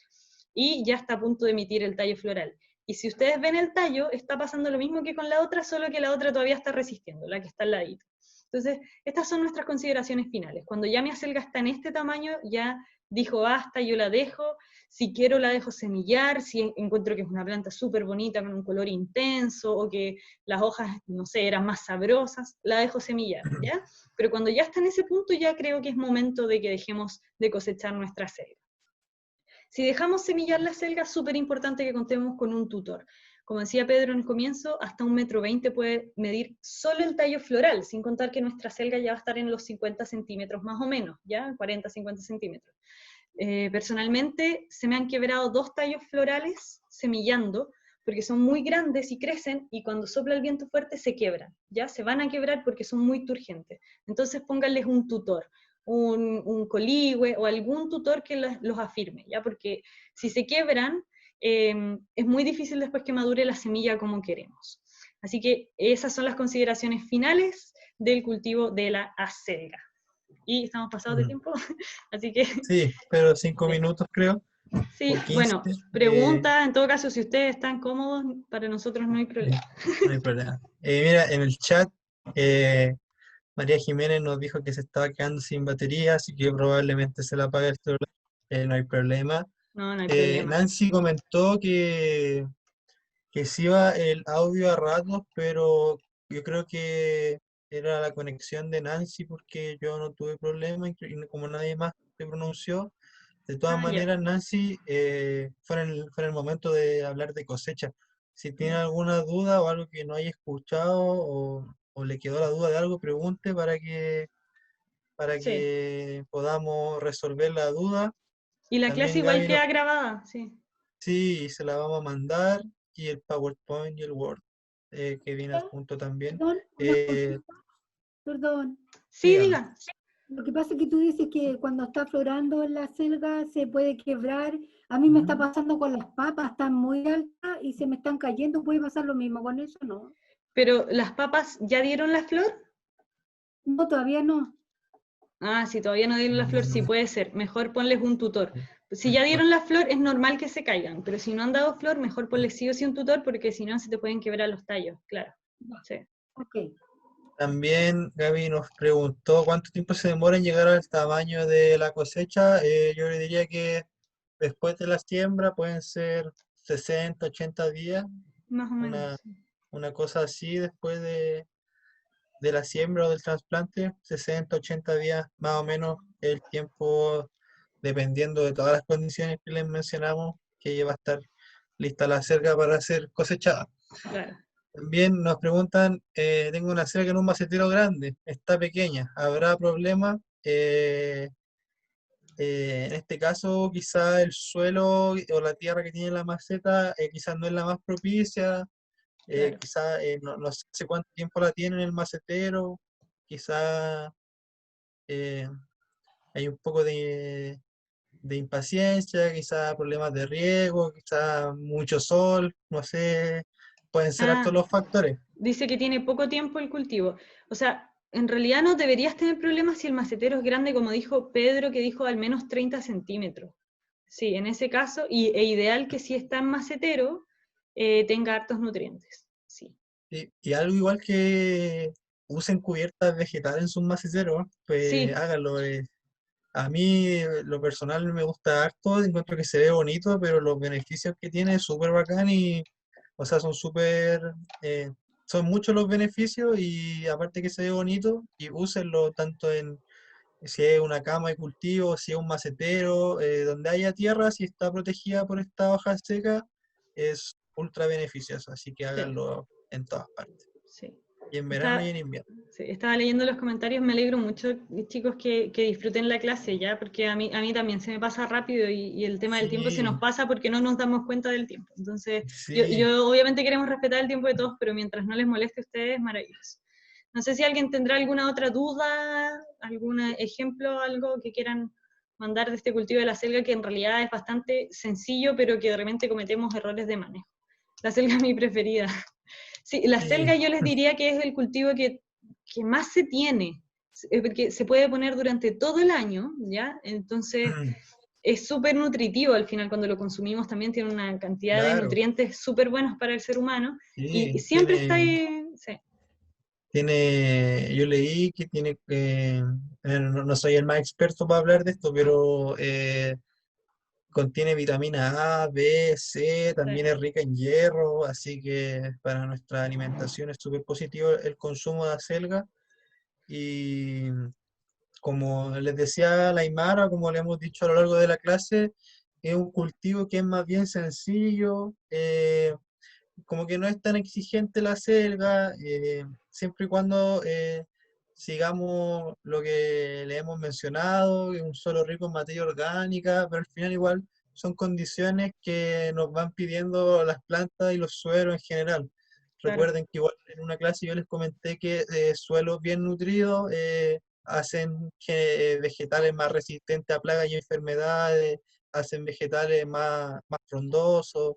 y ya está a punto de emitir el tallo floral. Y si ustedes ven el tallo, está pasando lo mismo que con la otra, solo que la otra todavía está resistiendo, la que está al ladito. Entonces, estas son nuestras consideraciones finales. Cuando ya mi acelga está en este tamaño, ya dijo basta, yo la dejo. Si quiero la dejo semillar, si encuentro que es una planta súper bonita, con un color intenso, o que las hojas, no sé, eran más sabrosas, la dejo semillar, ¿ya? Pero cuando ya está en ese punto, ya creo que es momento de que dejemos de cosechar nuestra acelga. Si dejamos semillar la acelga, es súper importante que contemos con un tutor. Como decía Pedro en el comienzo, hasta 1,20 m puede medir solo el tallo floral, sin contar que nuestra acelga ya va a estar en los 50 centímetros más o menos, ¿ya? 40, 50 centímetros. Personalmente, se me han quebrado 2 tallos florales semillando, porque son muy grandes y crecen, y cuando sopla el viento fuerte se quiebran, ¿ya? Se van a quebrar porque son muy turgentes. Entonces pónganles un tutor. Un coligüe o algún tutor que los afirme, ¿ya? Porque si se quiebran, es muy difícil después que madure la semilla como queremos. Así que esas son las consideraciones finales del cultivo de la acelga. Y estamos pasados de tiempo, así que... Sí, pero 5 minutos creo. Sí, 15, bueno, pregunta, en todo caso, si ustedes están cómodos, para nosotros no hay problema. No hay problema. Mira, en el chat... María Jiménez nos dijo que se estaba quedando sin batería, así que probablemente se la apague el celular, no hay problema. No, no hay problema. Nancy comentó que sí iba el audio a ratos, pero yo creo que era la conexión de Nancy porque yo no tuve problema y como nadie más se pronunció. De todas Ah, ya. maneras, Nancy, fue en el momento de hablar de cosecha. Si tiene alguna duda o algo que no haya escuchado o le quedó la duda de algo, pregunte para Sí. que podamos resolver la duda. Y la clase También igual Gaby queda grabada, sí. sí, se la vamos a mandar y el PowerPoint y el Word que viene adjunto también. Perdón, una Eh, cosita, perdón. Sí, dígame. diga. Lo que pasa es que tú dices que cuando está florando en la selga se puede quebrar. A mí me está Ujú. pasando con las papas, están muy altas y se me están cayendo. ¿Puede pasar lo mismo con eso? No. Pero, ¿las papas ya dieron la flor? No, todavía no. Ah, si todavía no dieron la flor, sí Mm, puede ser. Mejor ponles un tutor. Si ya mejor. dieron la flor, es normal que se caigan, pero si no han dado flor, mejor ponles sí o sí un tutor, porque si no se te pueden quebrar los tallos, claro. Sí. Ok. También Gaby nos preguntó cuánto tiempo se demora en llegar al tamaño de la cosecha. Yo le diría que después de la siembra pueden ser 60, 80 días, Más o una, menos. Sí. una cosa así después de la siembra o del trasplante, 60, 80 días más o menos el tiempo, dependiendo de todas las condiciones que les mencionamos, que lleva a estar lista la cerca para ser cosechada. Claro. También nos preguntan, tengo una cerca en un macetero grande, está pequeña, ¿habrá problema? En este caso, quizá el suelo o la tierra que tiene la maceta quizás no es la más propicia, Claro. quizá no sé cuánto tiempo la tiene en el macetero, quizá eh, hay un poco de impaciencia, quizá problemas de riego, quizá mucho sol, no sé, pueden ser hartos Ah, los factores. dice que tiene poco tiempo el cultivo. O sea, en realidad no deberías tener problemas si el macetero es grande, como dijo Pedro, que dijo al menos 30 centímetros. Sí, en ese caso, e ideal que si está en macetero, tenga hartos nutrientes. Sí. Y algo igual que usen cubiertas vegetales en sus maceteros, pues Sí, háganlo. A mí, lo personal, me gusta harto, encuentro que se ve bonito, pero los beneficios que tiene es súper bacán y, o sea, eh, son muchos los beneficios y aparte que se ve bonito, y úsenlo tanto si es una cama de cultivo, si es un macetero, donde haya tierra, si está protegida por esta hoja seca, es ultra beneficioso, así que sí, háganlo en todas partes, sí. y en verano y Está, en invierno. sí, estaba leyendo los comentarios, me alegro mucho, chicos, que disfruten la clase ya, porque a mí también se me pasa rápido y el tema del tiempo se nos Sí, pasa porque no nos damos cuenta del tiempo. Entonces, sí. yo obviamente queremos respetar el tiempo de todos, pero mientras no les moleste a ustedes, maravilloso. No sé si alguien tendrá alguna otra duda, algún ejemplo, algo que quieran mandar de este cultivo de la selga, que en realidad es bastante sencillo, pero que de repente cometemos errores de manejo. La selga es mi preferida. Sí, la Sí. selga yo les diría que es el cultivo que más se tiene, porque se puede poner durante todo el año, ¿ya? Entonces es súper nutritivo al final cuando lo consumimos, también tiene una cantidad de Claro, nutrientes súper buenos para el ser humano y sí, siempre está ahí, sí, yo leí que tiene, no soy el más experto para hablar de esto, pero contiene vitamina A, B, C, también sí, es rica en hierro, así que para nuestra alimentación es súper positivo el consumo de acelga. Y como les decía la Aymara, como le hemos dicho a lo largo de la clase, es un cultivo que es más bien sencillo, como que no es tan exigente la selga, siempre y cuando sigamos lo que le hemos mencionado, que un suelo rico en materia orgánica, pero al final igual son condiciones que nos van pidiendo las plantas y los suelos en general. claro, Recuerden que igual en una clase yo les comenté que suelos bien nutridos hacen vegetales más resistentes a plagas y enfermedades, hacen vegetales más frondosos.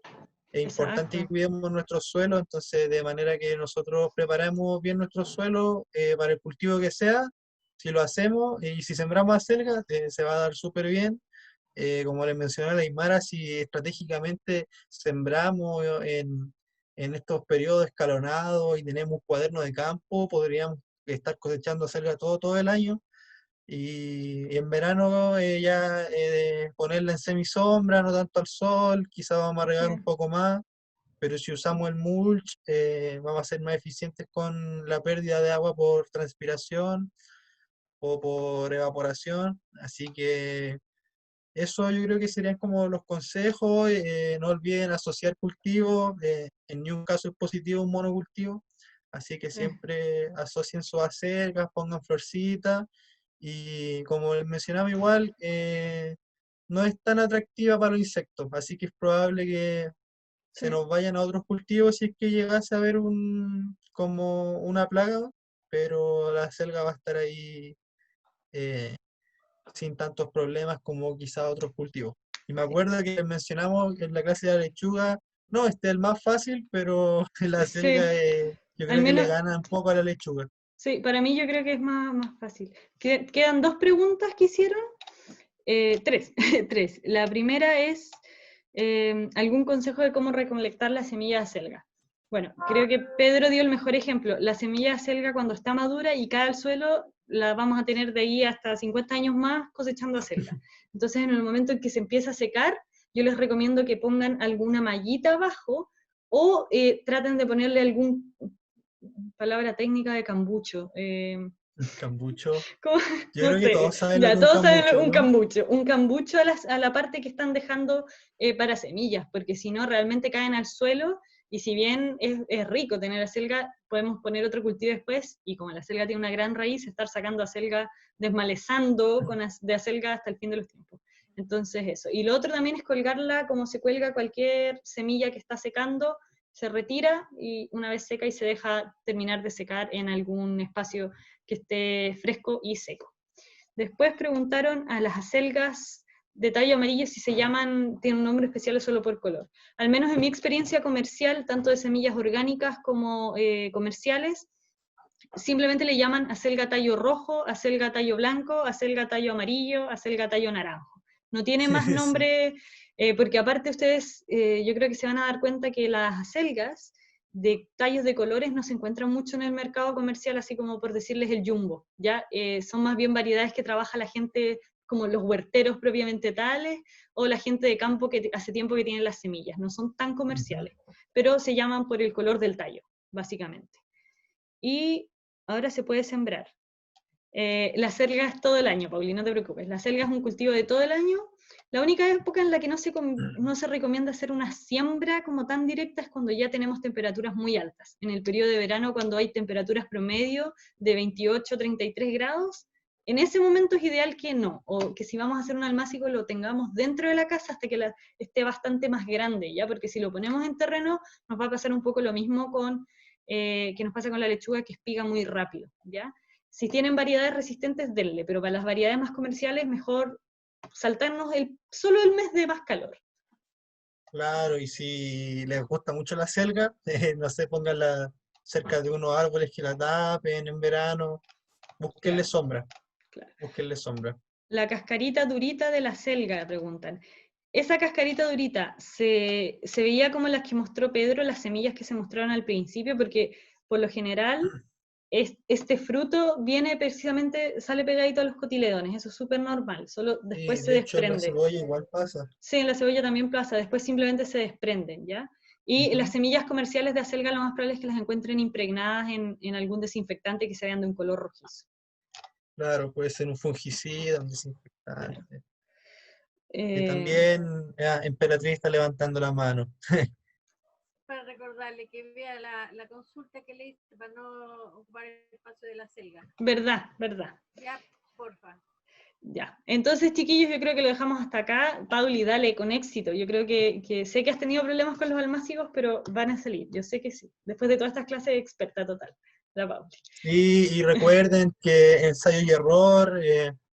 Es importante que exacto, cuidemos nuestro suelo, entonces de manera que nosotros preparamos bien nuestro suelo para el cultivo que sea, si lo hacemos y si sembramos acelga, se va a dar súper bien. Como les mencioné a la Aymara, si estratégicamente sembramos en estos periodos escalonados y tenemos un cuaderno de campo, podríamos estar cosechando acelga todo el año. Y en verano ya ponerla en semisombra, no tanto al sol, quizás vamos a regar un poco más, pero si usamos el mulch, vamos a ser más eficientes con la pérdida de agua por transpiración o por evaporación. Así que eso yo creo que serían como los consejos. No olviden asociar cultivos, en ni un caso es positivo un monocultivo, así que siempre asocien sus acergas, pongan florcitas, y como les mencionaba igual, no es tan atractiva para los insectos, así que es probable que se nos vayan a otros cultivos si es que llegase a haber como una plaga, pero la selga va a estar ahí eh, sin tantos problemas como quizá otros cultivos. Y me acuerdo que mencionamos en la clase de la lechuga, no, este es el más fácil, pero la selga Sí, yo al creo que le menos, gana un poco a la lechuga. sí, para mí yo creo que es más fácil. Quedan 2 preguntas que hicieron. Tres, tres. La primera es algún consejo de cómo recolectar la semilla de acelga. Bueno, creo que Pedro dio el mejor ejemplo. La semilla de acelga cuando está madura y cae al suelo, la vamos a tener de ahí hasta 50 años más cosechando acelga. Entonces, en el momento en que se empieza a secar, yo les recomiendo que pongan alguna mallita abajo o traten de ponerle algún, palabra técnica de cambucho. Cambucho. ¿Cómo? Yo No creo que sé, todos saben lo que ya es un todos saben cambucho, ¿no? un cambucho a la parte que están dejando para semillas, porque si no realmente caen al suelo, y si bien es rico tener acelga, podemos poner otro cultivo después, y como la acelga tiene una gran raíz, estar sacando acelga, desmalezando de acelga hasta el fin de los tiempos. Entonces eso. Y lo otro también es colgarla como se cuelga cualquier semilla que está secando, se retira y una vez seca y se deja terminar de secar en algún espacio que esté fresco y seco. Después preguntaron a las acelgas de tallo amarillo si se llaman, tienen un nombre especial o solo por color. Al menos en mi experiencia comercial, tanto de semillas orgánicas como comerciales, simplemente le llaman acelga tallo rojo, acelga tallo blanco, acelga tallo amarillo, acelga tallo naranjo. No tiene más Sí. nombre, porque aparte ustedes, yo creo que se van a dar cuenta que las acelgas de tallos de colores no se encuentran mucho en el mercado comercial, así como por decirles el jumbo, ¿ya? Son más bien variedades que trabaja la gente como los huerteros propiamente tales, o la gente de campo que hace tiempo que tienen las semillas, no son tan comerciales, pero se llaman por el color del tallo, básicamente. Y ahora se puede sembrar. La selga es todo el año, Pauli, no te preocupes. La selga es un cultivo de todo el año. La única época en la que no se recomienda hacer una siembra como tan directa es cuando ya tenemos temperaturas muy altas. En el periodo de verano, cuando hay temperaturas promedio de 28, 33 grados, en ese momento es ideal que no, o que si vamos a hacer un almácigo lo tengamos dentro de la casa hasta que esté bastante más grande, ¿ya? Porque si lo ponemos en terreno, nos va a pasar un poco lo mismo que nos pasa con la lechuga, que espiga muy rápido, ¿ya? Si tienen variedades resistentes, denle, pero para las variedades más comerciales, mejor saltarnos solo el mes de más calor. Claro, y si les gusta mucho la selga, no sé, pónganla cerca de unos árboles que la tapen en verano, búsquenle Claro, sombra, claro. búsquenle sombra. La cascarita durita de la selga, preguntan. Esa cascarita durita se veía como las que mostró Pedro, las semillas que se mostraron al principio, porque por lo general este fruto viene precisamente, sale pegadito a los cotiledones, eso es súper normal, solo Y después se de hecho en la desprende. cebolla igual pasa. Sí, en la cebolla también pasa, después simplemente se desprenden, ¿ya? Y las semillas comerciales de acelga lo más probable es que las encuentren impregnadas en algún desinfectante que se vean de un color rojizo. Claro, puede ser un fungicida, un Claro. desinfectante. Y Eh, también, Emperatriz está levantando la mano. Para recordarle que vea la consulta que le hice para no ocupar el espacio de la selga. verdad, verdad. Ya, porfa. Ya. Entonces, chiquillos, yo creo que lo dejamos hasta acá. Pauli, dale, con éxito. Yo creo que sé que has tenido problemas con los almácigos, pero van a salir. Yo sé que sí. Después de todas estas clases, experta total. La Pauli. Y recuerden que ensayo y error,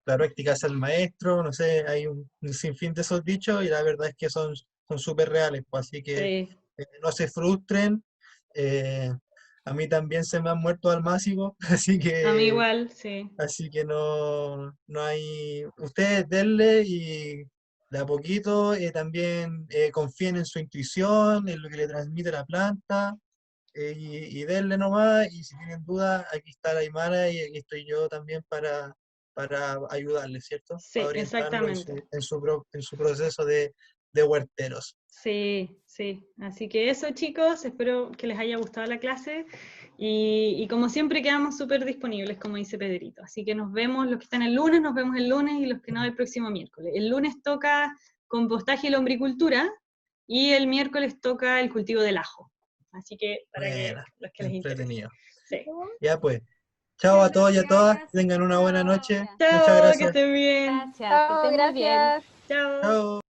la práctica es el maestro, no sé, hay un sinfín de esos dichos y la verdad es que son súper reales, pues, así que Sí. no se frustren. eh, a mí también se me han muerto almácigos, A mí igual, sí. así que no hay. Ustedes denle y de a poquito también confíen en su intuición, en lo que le transmite la planta, y denle nomás. Y si tienen dudas, aquí está la Aymara y aquí estoy yo también para ayudarles, ¿cierto? Sí, Para orientarlos exactamente. en su proceso de huerteros. Sí, sí. Así que eso, chicos, espero que les haya gustado la clase y como siempre quedamos súper disponibles, como dice Pedrito. Así que nos vemos, los que están el lunes, nos vemos el lunes y los que no el próximo miércoles. El lunes toca compostaje y lombricultura y el miércoles toca el cultivo del ajo. Así que para que Buena, los que les interese. entretenido. Sí. Ya pues, chao a todos y a todas, Gracias, tengan una buena noche. Chao. Muchas Chao, que gracias. estén bien. Gracias, que Chao, estén muy bien. gracias. Chao. Chao.